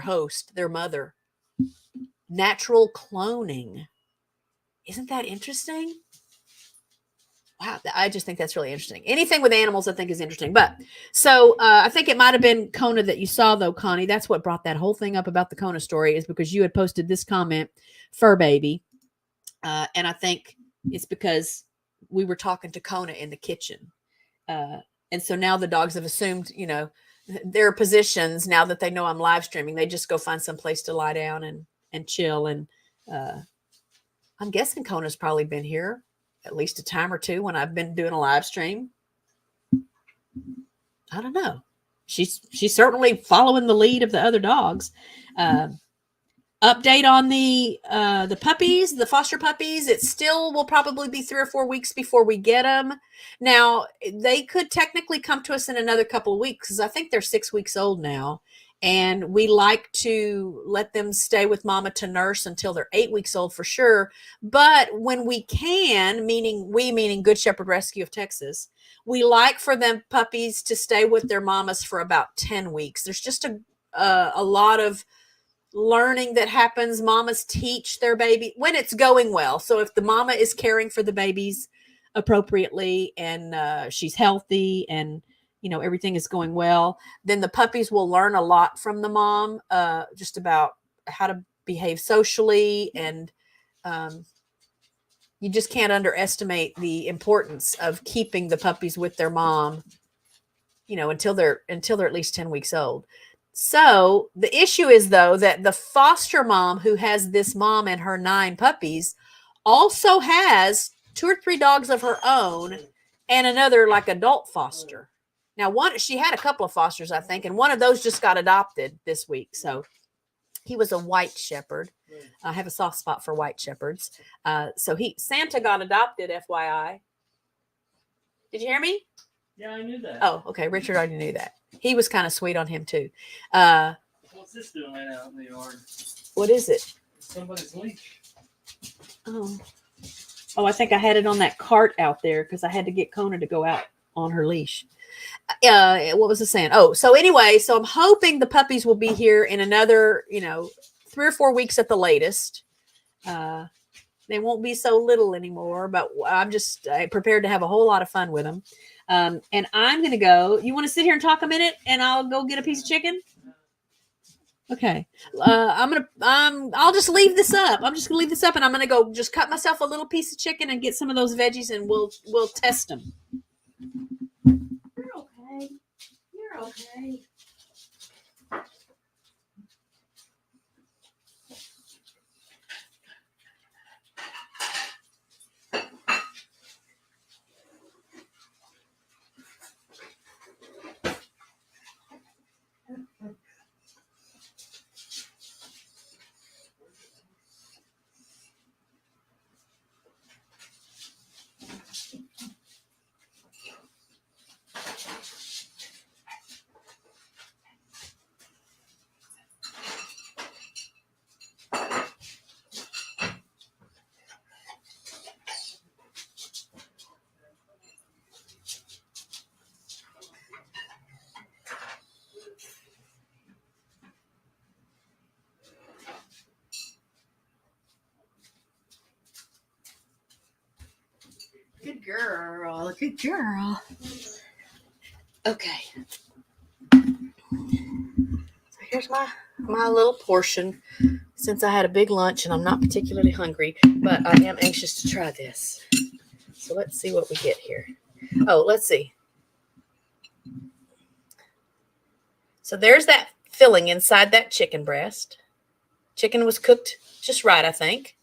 host, their mother. Natural cloning. Isn't that interesting? Wow, I just think that's really interesting. Anything with animals, I think, is interesting. But so I think it might have been Kona that you saw, though, Connie. That's what brought that whole thing up about the Kona story, is because you had posted this comment, fur baby. And I think it's because we were talking to Kona in the kitchen. And so now the dogs have assumed, their positions now that they know I'm live streaming. They just go find some place to lie down and chill. And I'm guessing Kona's probably been here at least a time or two when I've been doing a live stream. I don't know. She's certainly following the lead of the other dogs. Update on the puppies, the foster puppies. It still will probably be 3 or 4 weeks before we get them. Now, they could technically come to us in another couple of weeks, because I think they're 6 weeks old now. And we like to let them stay with mama to nurse until they're 8 weeks old for sure. But when we can, meaning Good Shepherd Rescue of Texas, we like for them puppies to stay with their mamas for about 10 weeks. There's just a lot of learning that happens. Mamas teach their baby when it's going well. So if the mama is caring for the babies appropriately and she's healthy and everything is going well, then the puppies will learn a lot from the mom, just about how to behave socially. And you just can't underestimate the importance of keeping the puppies with their mom, until they're at least 10 weeks old. So the issue is, though, that the foster mom who has this mom and her 9 puppies also has 2 or 3 dogs of her own and another like adult foster. Now, she had a couple of fosters, I think, and one of those just got adopted this week. So he was a white shepherd. I have a soft spot for white shepherds. So Santa got adopted, FYI. Did you hear me? Yeah, I knew that. Oh, okay. Richard already knew that. He was kind of sweet on him too. What's this doing right out in the yard? What is it? Somebody's leash. Oh, I think I had it on that cart out there because I had to get Kona to go out on her leash. What was I saying? Oh, so anyway, so I'm hoping the puppies will be here in another, 3 or 4 weeks at the latest. They won't be so little anymore, but I'm just prepared to have a whole lot of fun with them. And I'm going to go. You want to sit here and talk a minute and I'll go get a piece of chicken? Okay. I'll just leave this up. I'm just going to leave this up and I'm going to go just cut myself a little piece of chicken and get some of those veggies and we'll test them. You're okay. You're okay. Good girl. Good girl. Okay. So here's my little portion. Since I had a big lunch and I'm not particularly hungry, but I am anxious to try this. So let's see what we get here. Oh, let's see. So there's that filling inside that chicken breast. Chicken was cooked just right, I think.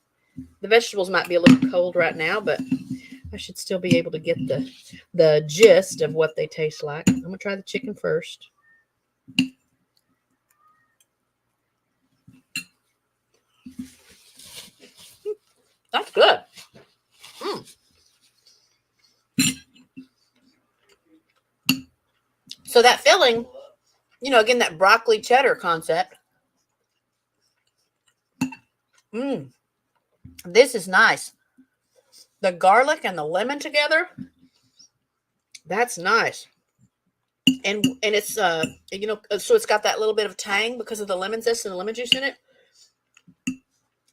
The vegetables might be a little cold right now, but I should still be able to get the gist of what they taste like. I'm going to try the chicken first. That's good. So that filling, again, that broccoli cheddar concept. This is nice. The garlic and the lemon together, that's nice. And it's so it's got that little bit of tang because of the lemon zest and the lemon juice in it.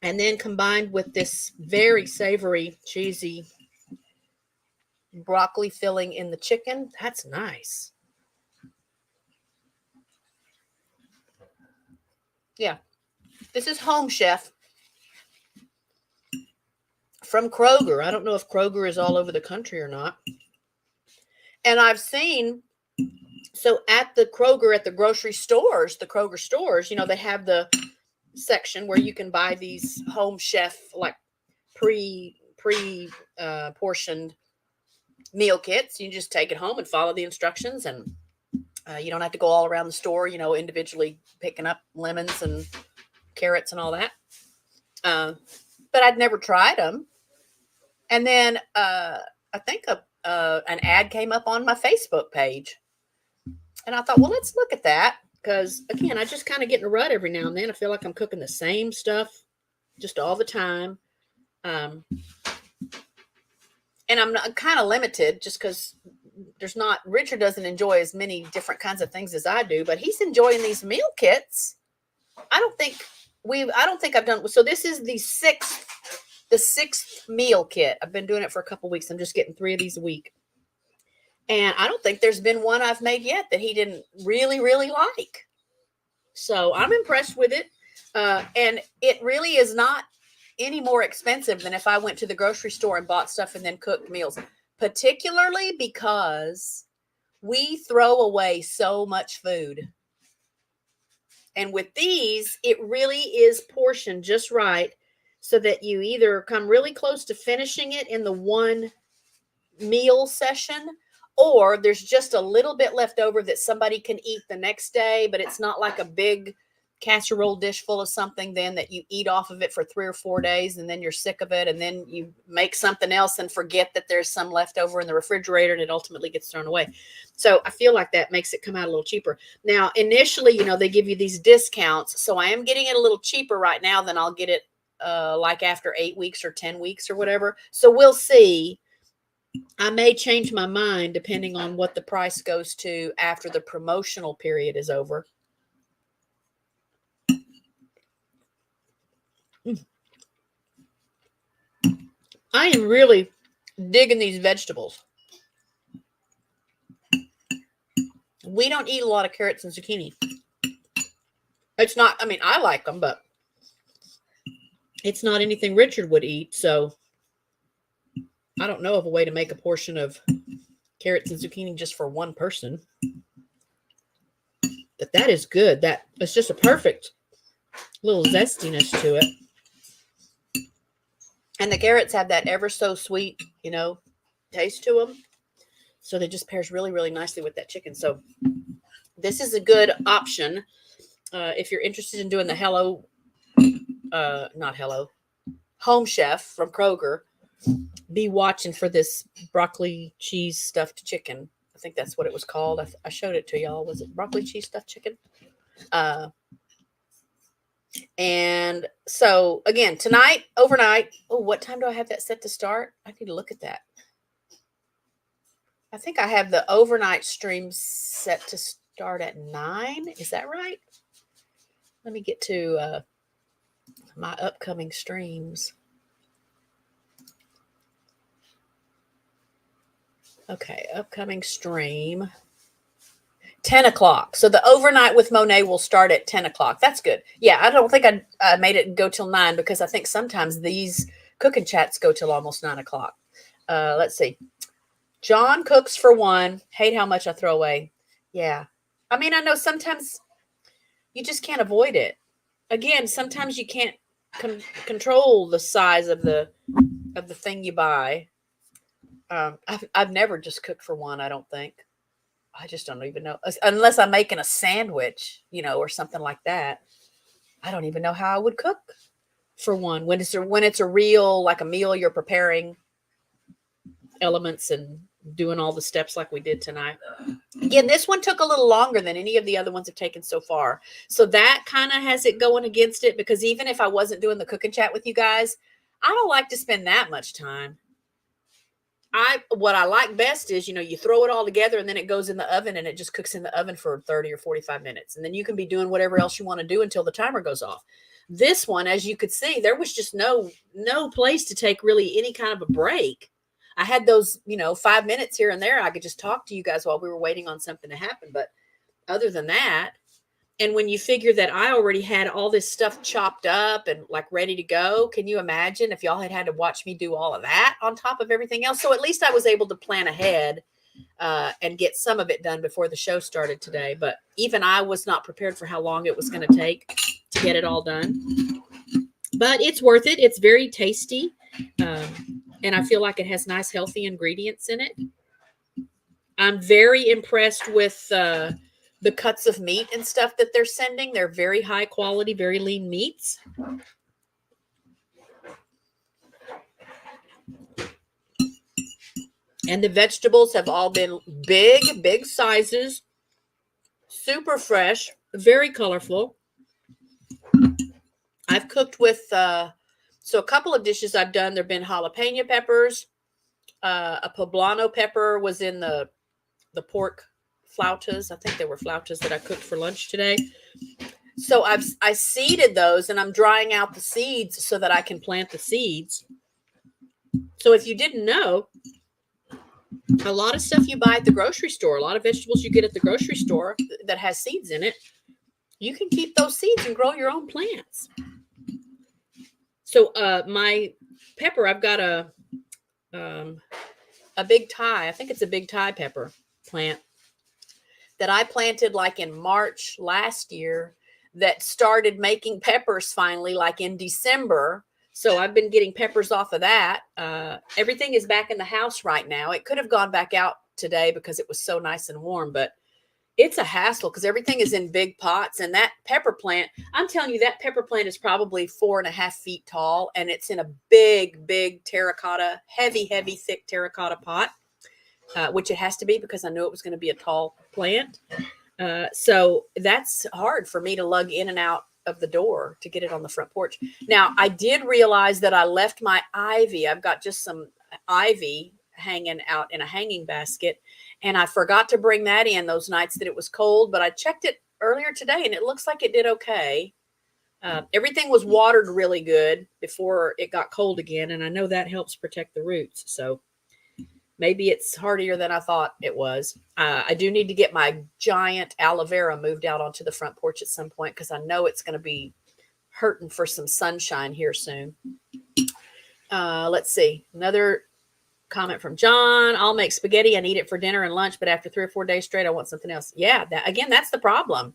And then combined with this very savory, cheesy broccoli filling in the chicken, that's nice. Yeah. This is Home Chef from Kroger. I don't know if Kroger is all over the country or not. And I've seen, so at the Kroger, at the grocery stores, the Kroger stores, they have the section where you can buy these Home Chef, like portioned meal kits. You just take it home and follow the instructions, and you don't have to go all around the store, individually picking up lemons and carrots and all that. But I'd never tried them. And then I think an ad came up on my Facebook page. And I thought, well, let's look at that. Because, again, I just kind of get in a rut every now and then. I feel like I'm cooking the same stuff just all the time. And I'm kind of limited just because Richard doesn't enjoy as many different kinds of things as I do. But he's enjoying these meal kits. I don't think I've done. So this is the sixth meal kit. I've been doing it for a couple weeks. I'm just getting 3 of these a week. And I don't think there's been one I've made yet that he didn't really, really like. So I'm impressed with it. And it really is not any more expensive than if I went to the grocery store and bought stuff and then cooked meals, particularly because we throw away so much food. And with these, it really is portioned just right so that you either come really close to finishing it in the one meal session, or there's just a little bit left over that somebody can eat the next day, but it's not like a big casserole dish full of something then that you eat off of it for 3 or 4 days and then you're sick of it and then you make something else and forget that there's some left over in the refrigerator and it ultimately gets thrown away. So I feel like that makes it come out a little cheaper. Now, initially, they give you these discounts. So I am getting it a little cheaper right now than I'll get it like after 8 weeks or 10 weeks or whatever. So we'll see. I may change my mind depending on what the price goes to after the promotional period is over. I am really digging these vegetables. We don't eat a lot of carrots and zucchini. It's not, I like them, but it's not anything Richard would eat. So I don't know of a way to make a portion of carrots and zucchini just for one person. But that is good. It's just a perfect little zestiness to it. And the carrots have that ever so sweet, taste to them. So they just pairs really, really nicely with that chicken. So this is a good option if you're interested in doing the Home Chef from Kroger. Be watching for this broccoli cheese stuffed chicken. I think that's what it was called. I showed it to y'all. Was it broccoli cheese stuffed chicken? And so again, tonight, overnight. Oh, what time do I have that set to start? I need to look at that. I think I have the overnight stream set to start at 9. Is that right? Let me get to my upcoming streams. Okay, upcoming stream. 10 o'clock. So the overnight with Monet will start at 10 o'clock. That's good. Yeah, I don't think I made it go till 9 because I think sometimes these cooking chats go till almost 9 o'clock. Let's see. John cooks for one. Hate how much I throw away. Yeah. I mean, I know sometimes you just can't avoid it. Again, sometimes you can't control the size of the thing you buy. I've never just cooked for one, I don't think. I just don't even know. Unless I'm making a sandwich, or something like that. I don't even know how I would cook for one when it's a real, like a meal you're preparing elements and doing all the steps like we did tonight. Again, this one took a little longer than any of the other ones have taken so far. So that kind of has it going against it, because even if I wasn't doing the cooking chat with you guys, I don't like to spend that much time. What I like best is, you throw it all together and then it goes in the oven and it just cooks in the oven for 30 or 45 minutes. And then you can be doing whatever else you want to do until the timer goes off. This one, as you could see, there was just no place to take really any kind of a break. I had those, 5 minutes here and there. I could just talk to you guys while we were waiting on something to happen. But other than that, and when you figure that I already had all this stuff chopped up and like ready to go, can you imagine if y'all had to watch me do all of that on top of everything else? So at least I was able to plan ahead and get some of it done before the show started today. But even I was not prepared for how long it was going to take to get it all done. But it's worth it. It's very tasty. And I feel like it has nice, healthy ingredients in it. I'm very impressed with the cuts of meat and stuff that they're sending. They're very high quality, very lean meats. And the vegetables have all been big sizes, super fresh, very colorful. I've cooked with, so a couple of dishes I've done, there've been jalapeno peppers, a poblano pepper was in the pork flautas. I think they were flautas that I cooked for lunch today. So I seeded those and I'm drying out the seeds so that I can plant the seeds. So if you didn't know, a lot of stuff you buy at the grocery store, a lot of vegetables you get at the grocery store that has seeds in it, you can keep those seeds and grow your own plants. So my pepper, I've got a big Thai, I think it's a big Thai pepper plant that I planted like in March last year that started making peppers finally like in December. So I've been getting peppers off of that. Everything is back in the house right now. It could have gone back out today because it was so nice and warm, but it's a hassle because everything is in big pots. And that pepper plant, I'm telling you, that pepper plant is probably 4.5 feet tall. And it's in a big terracotta, heavy, thick terracotta pot. Which it has to be because I knew it was going to be a tall plant. So that's hard for me to lug in and out of the door to get it on the front porch. Now, I did realize that I left my ivy. I've got just some ivy hanging out in a hanging basket, and I forgot to bring that in those nights that it was cold, but I checked it earlier today, and it looks like it did okay. Everything was watered really good before it got cold again, and I know that helps protect the roots. So maybe it's hardier than I thought it was. I do need to get my giant aloe vera moved out onto the front porch at some point because I know it's going to be hurting for some sunshine here soon. Let's see. Another comment from John. I'll make spaghetti and eat it for dinner and lunch, but after 3 or 4 days straight, I want something else. Yeah, that's the problem.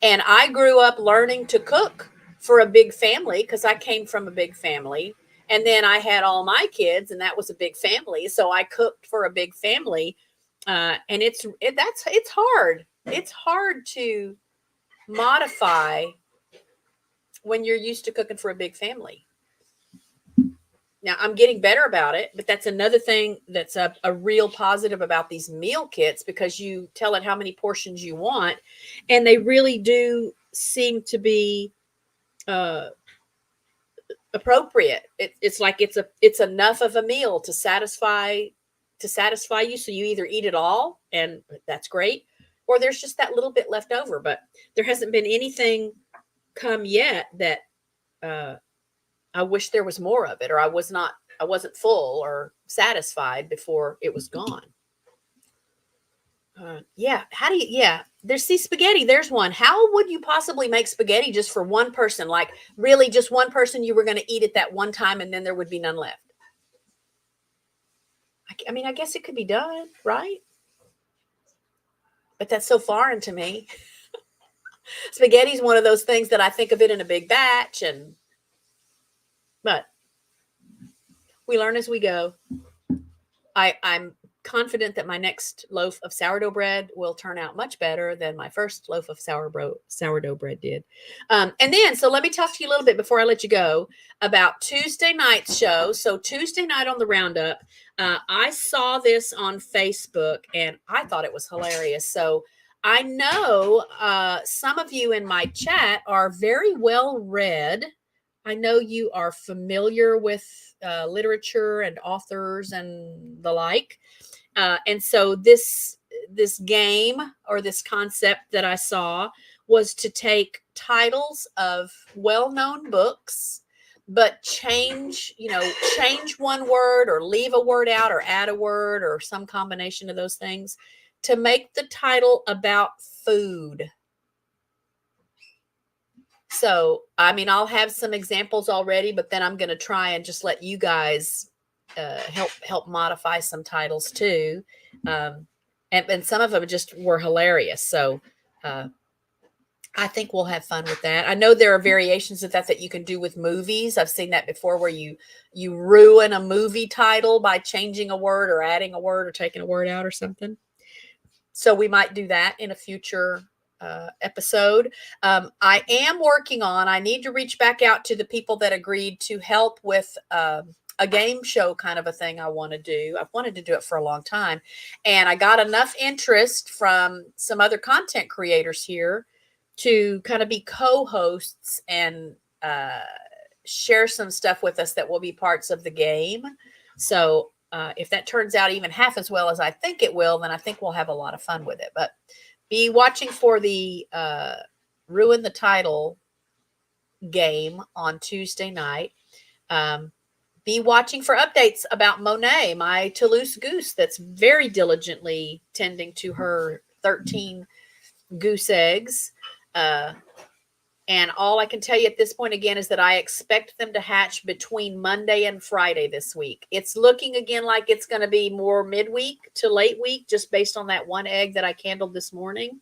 And I grew up learning to cook for a big family because I came from a big family. And then I had all my kids, and that was a big family. So I cooked for a big family, and it's hard. It's hard to modify when you're used to cooking for a big family. Now I'm getting better about it, but that's another thing that's a real positive about these meal kits because you tell it how many portions you want, and they really do seem to be appropriate. It's like it's enough of a meal to satisfy you. So you either eat it all, and that's great, or there's just that little bit left over. But there hasn't been anything come yet that I wish there was more of it, or I wasn't full or satisfied before it was gone. Yeah. How do you? Yeah. There's spaghetti. There's one. How would you possibly make spaghetti just for one person? Like really, just one person you were going to eat it that one time, and then there would be none left. I mean, I guess it could be done, right? But that's so foreign to me. Spaghetti's one of those things that I think of it in a big batch, but we learn as we go. I'm confident that my next loaf of sourdough bread will turn out much better than my first loaf of sourdough bread did. And then, so let me talk to you a little bit before I let you go about Tuesday night's show. So Tuesday night on the Roundup, I saw this on Facebook and I thought it was hilarious. So I know some of you in my chat are very well read. I know you are familiar with literature and authors and the like. And so this game or this concept that I saw was to take titles of well-known books, but change one word or leave a word out or add a word or some combination of those things to make the title about food. So, I mean, I'll have some examples already, but then I'm going to try and just let you guys help modify some titles too. And some of them just were hilarious. So I think we'll have fun with that. I know there are variations of that you can do with movies. I've seen that before where you ruin a movie title by changing a word or adding a word or taking a word out or something. So we might do that in a future episode. I am working on, I need to reach back out to the people that agreed to help with a game show kind of a thing I want to do. I've wanted to do it for a long time. And I got enough interest from some other content creators here to kind of be co-hosts and share some stuff with us that will be parts of the game. So if that turns out even half as well as I think it will, then I think we'll have a lot of fun with it. But be watching for the Ruin the Title game on Tuesday night. Be watching for updates about Monet, my Toulouse goose that's very diligently tending to her 13 goose eggs. And all I can tell you at this point again is that I expect them to hatch between Monday and Friday this week. It's looking again like it's going to be more midweek to late week, just based on that one egg that I candled this morning.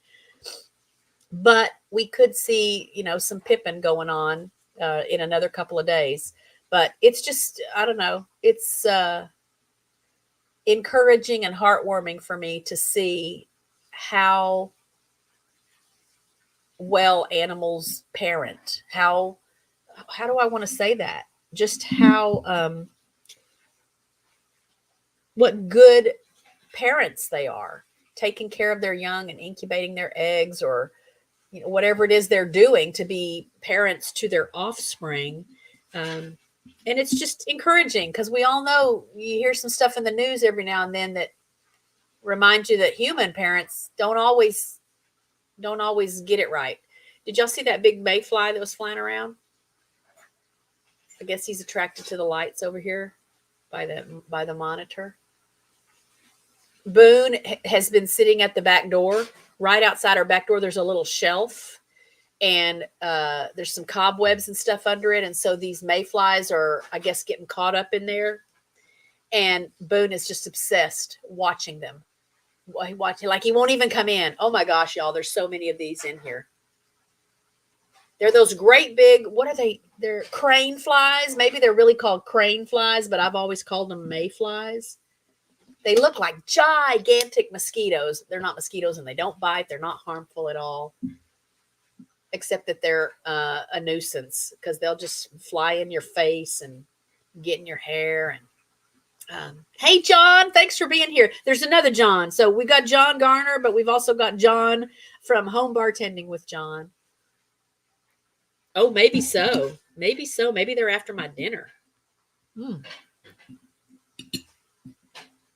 But we could see, some pipping going on in another couple of days. But it's just, I don't know, it's encouraging and heartwarming for me to see how well animals parent. How do I want to say that? Just how what good parents they are, taking care of their young and incubating their eggs, or whatever it is they're doing to be parents to their offspring. And it's just encouraging because we all know you hear some stuff in the news every now and then that reminds you that human parents don't always get it right. Did y'all see that big mayfly that was flying around? I guess he's attracted to the lights over here by the monitor. Boone has been sitting at the back door. Right outside our back door, there's a little shelf, and there's some cobwebs and stuff under it. And so these mayflies are, I guess, getting caught up in there. And Boone is just obsessed watching them. Like he won't even come in. Oh my gosh, y'all, there's so many of these in here. They're those great big, what are they? They're crane flies. Maybe they're really called crane flies, but I've always called them mayflies. They look like gigantic mosquitoes. They're not mosquitoes and they don't bite. They're not harmful at all, except that they're a nuisance because they'll just fly in your face and get in your hair. And hey, John, thanks for being here. There's another John. So we got John Garner, but we've also got John from Home Bartending with John. Oh, maybe so. Maybe so. Maybe they're after my dinner.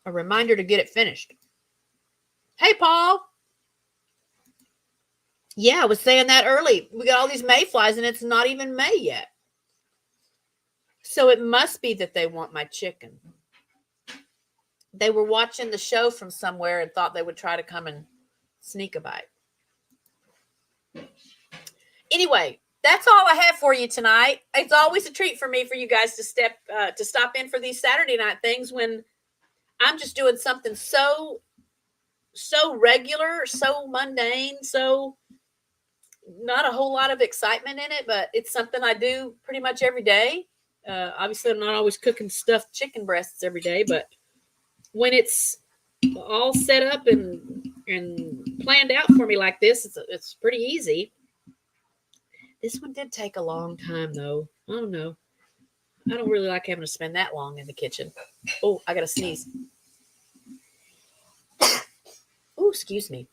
A reminder to get it finished. Hey, Paul. Yeah, I was saying that early. We got all these mayflies and it's not even May yet. So it must be that they want my chicken. they were watching the show from somewhere and thought they would try to come and sneak a bite. Anyway, that's all I have for you tonight. It's always a treat for me for you guys to stop in for these Saturday night things when I'm just doing something so regular, so mundane, so not a whole lot of excitement in it, but it's something I do pretty much every day. Obviously, I'm not always cooking stuffed chicken breasts every day, but when it's all set up and planned out for me like this, it's pretty easy. This one did take a long time, though. I don't know. I don't really like having to spend that long in the kitchen. Oh, I got to sneeze. Oh, excuse me.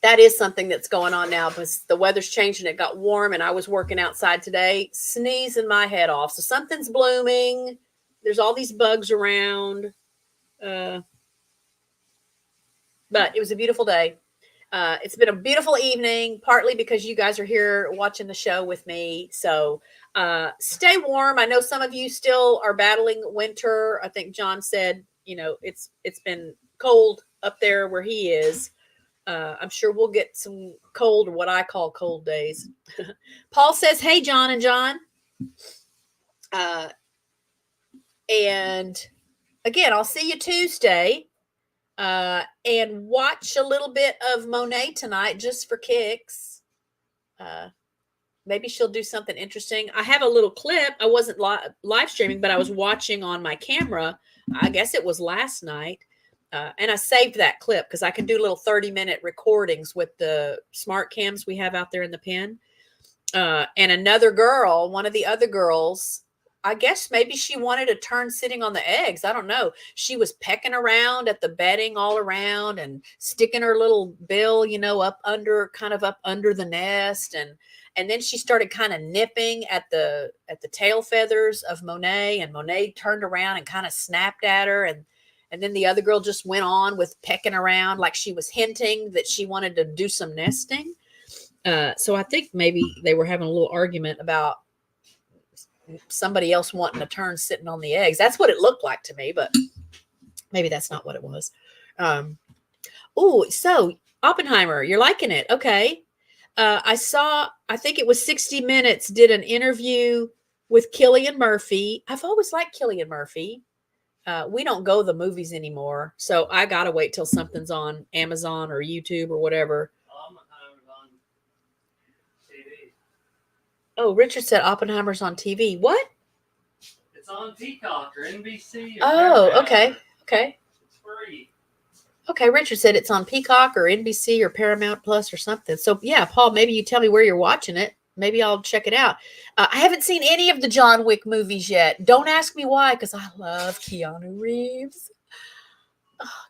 That is something that's going on now because the weather's changing. It got warm and I was working outside today, sneezing my head off. So something's blooming. There's all these bugs around. But it was a beautiful day. It's been a beautiful evening, partly because you guys are here watching the show with me. So stay warm. I know some of you still are battling winter. I think John said, it's been cold up there where he is. I'm sure we'll get some cold, what I call cold days. Paul says, hey, John and John. And again, I'll see you Tuesday. And watch a little bit of Monet tonight just for kicks. Maybe she'll do something interesting. I have a little clip. I wasn't live streaming, but I was watching on my camera. I guess it was last night. And I saved that clip because I can do little 30-minute recordings with the smart cams we have out there in the pen. And another girl, one of the other girls, I guess maybe she wanted a turn sitting on the eggs. I don't know. She was pecking around at the bedding all around and sticking her little bill, up under the nest. And then she started kind of nipping at the tail feathers of Monet, and Monet turned around and kind of snapped at her. And then the other girl just went on with pecking around like she was hinting that she wanted to do some nesting. So I think maybe they were having a little argument about somebody else wanting a turn sitting on the eggs. That's what it looked like to me, but maybe that's not what it was. So Oppenheimer, you're liking it. Okay. I think it was 60 Minutes did an interview with Cillian Murphy. I've always liked Cillian Murphy. We don't go to the movies anymore, so I got to wait till something's on Amazon or YouTube or whatever. Oh, Richard said Oppenheimer's on TV. What? It's on Peacock or NBC. Oh, okay. Okay. It's free. Okay, Richard said it's on Peacock or NBC or Paramount Plus or something. So, yeah, Paul, maybe you tell me where you're watching it. Maybe I'll check it out. I haven't seen any of the John Wick movies yet. Don't ask me why, because I love Keanu Reeves.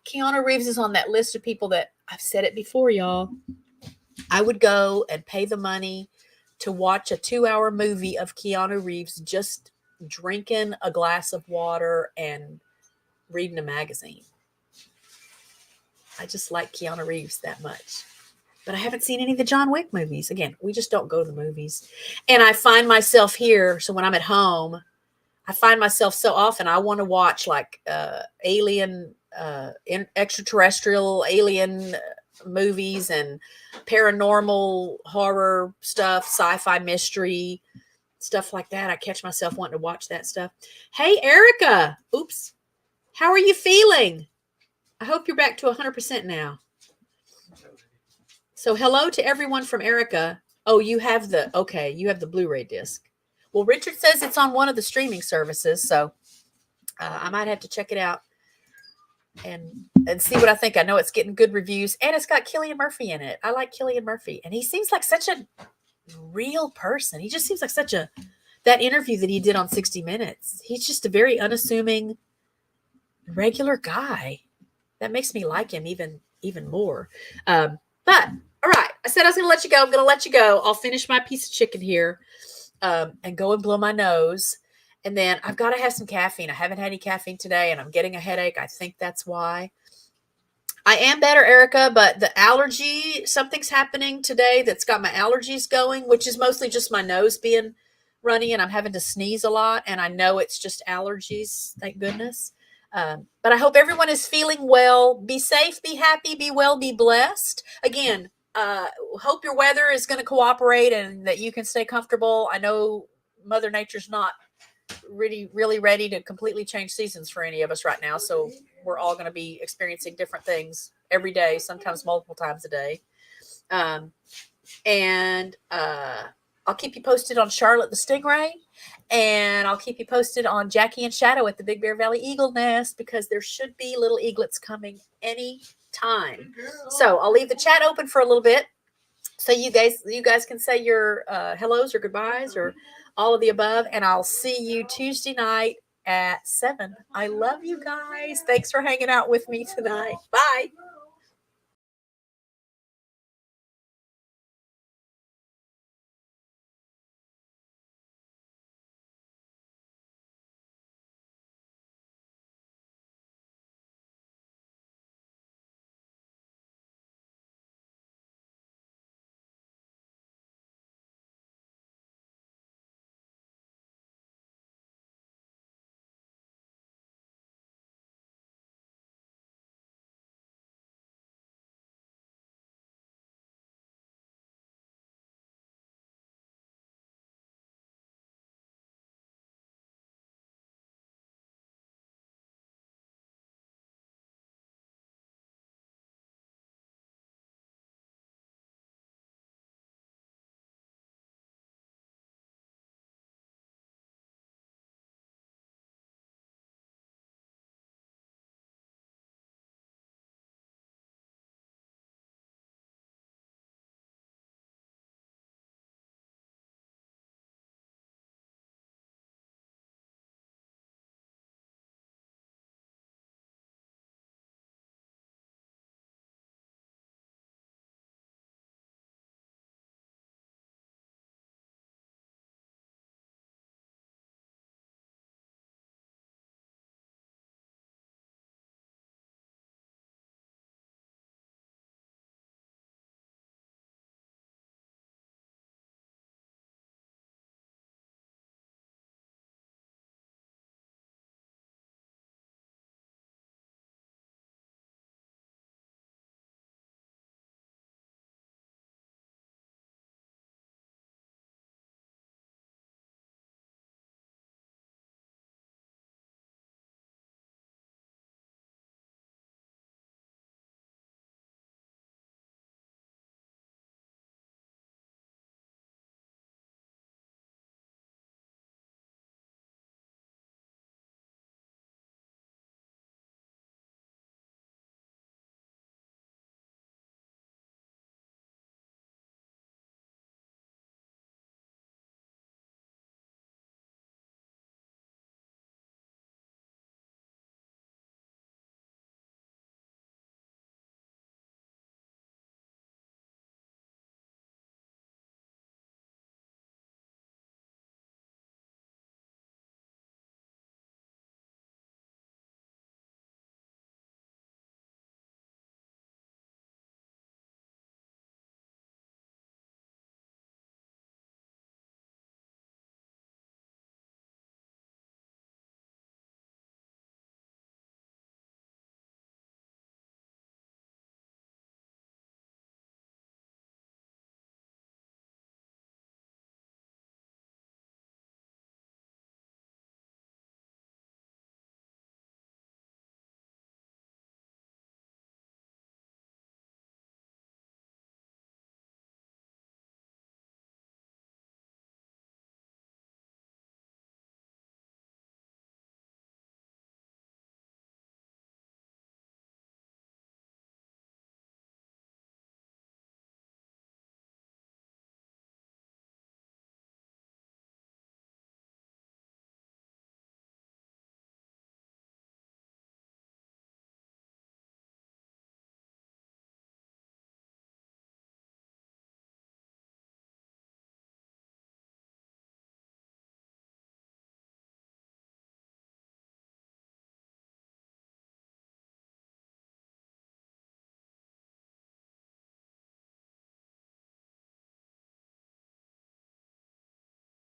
Keanu Reeves is on that list of people that I've said it before, y'all. I would go and pay the money to watch a 2-hour movie of Keanu Reeves just drinking a glass of water and reading a magazine. I just like Keanu Reeves that much. But I haven't seen any of the John Wick movies. Again, we just don't go to the movies. And I find myself here. So when I'm at home, I find myself so often I want to watch like alien, extraterrestrial alien movies and paranormal horror stuff, sci-fi mystery, stuff like that. I catch myself wanting to watch that stuff. Hey, Erica. Oops. How are you feeling? I hope you're back to 100% now. So hello to everyone from Erica. Oh, you have the Blu-ray disc. Well, Richard says it's on one of the streaming services, so I might have to check it out and see what I think. I know it's getting good reviews, and it's got Cillian Murphy in it. I like Cillian Murphy, and he seems like such a real person. He just seems like that interview that he did on 60 Minutes. He's just a very unassuming, regular guy. That makes me like him even more. But all right, I said I was going to let you go. I'm going to let you go. I'll finish my piece of chicken here and go and blow my nose. And then I've got to have some caffeine. I haven't had any caffeine today, and I'm getting a headache. I think that's why. I am better, Erica, but the allergy, something's happening today that's got my allergies going, which is mostly just my nose being runny, and I'm having to sneeze a lot. And I know it's just allergies, thank goodness. But I hope everyone is feeling well. Be safe, be happy, be well, be blessed. Again, hope your weather is going to cooperate and that you can stay comfortable. I know Mother Nature's not really ready to completely change seasons for any of us right now. So we're all going to be experiencing different things every day, sometimes multiple times a day. And I'll keep you posted on Charlotte the Stingray, and I'll keep you posted on Jackie and Shadow at the Big Bear Valley Eagle Nest, because there should be little eaglets coming any time. So I'll leave the chat open for a little bit, so you guys can say your hellos or goodbyes or all of the above, and I'll see you Tuesday night at 7. I love you guys. Thanks for hanging out with me tonight. Bye.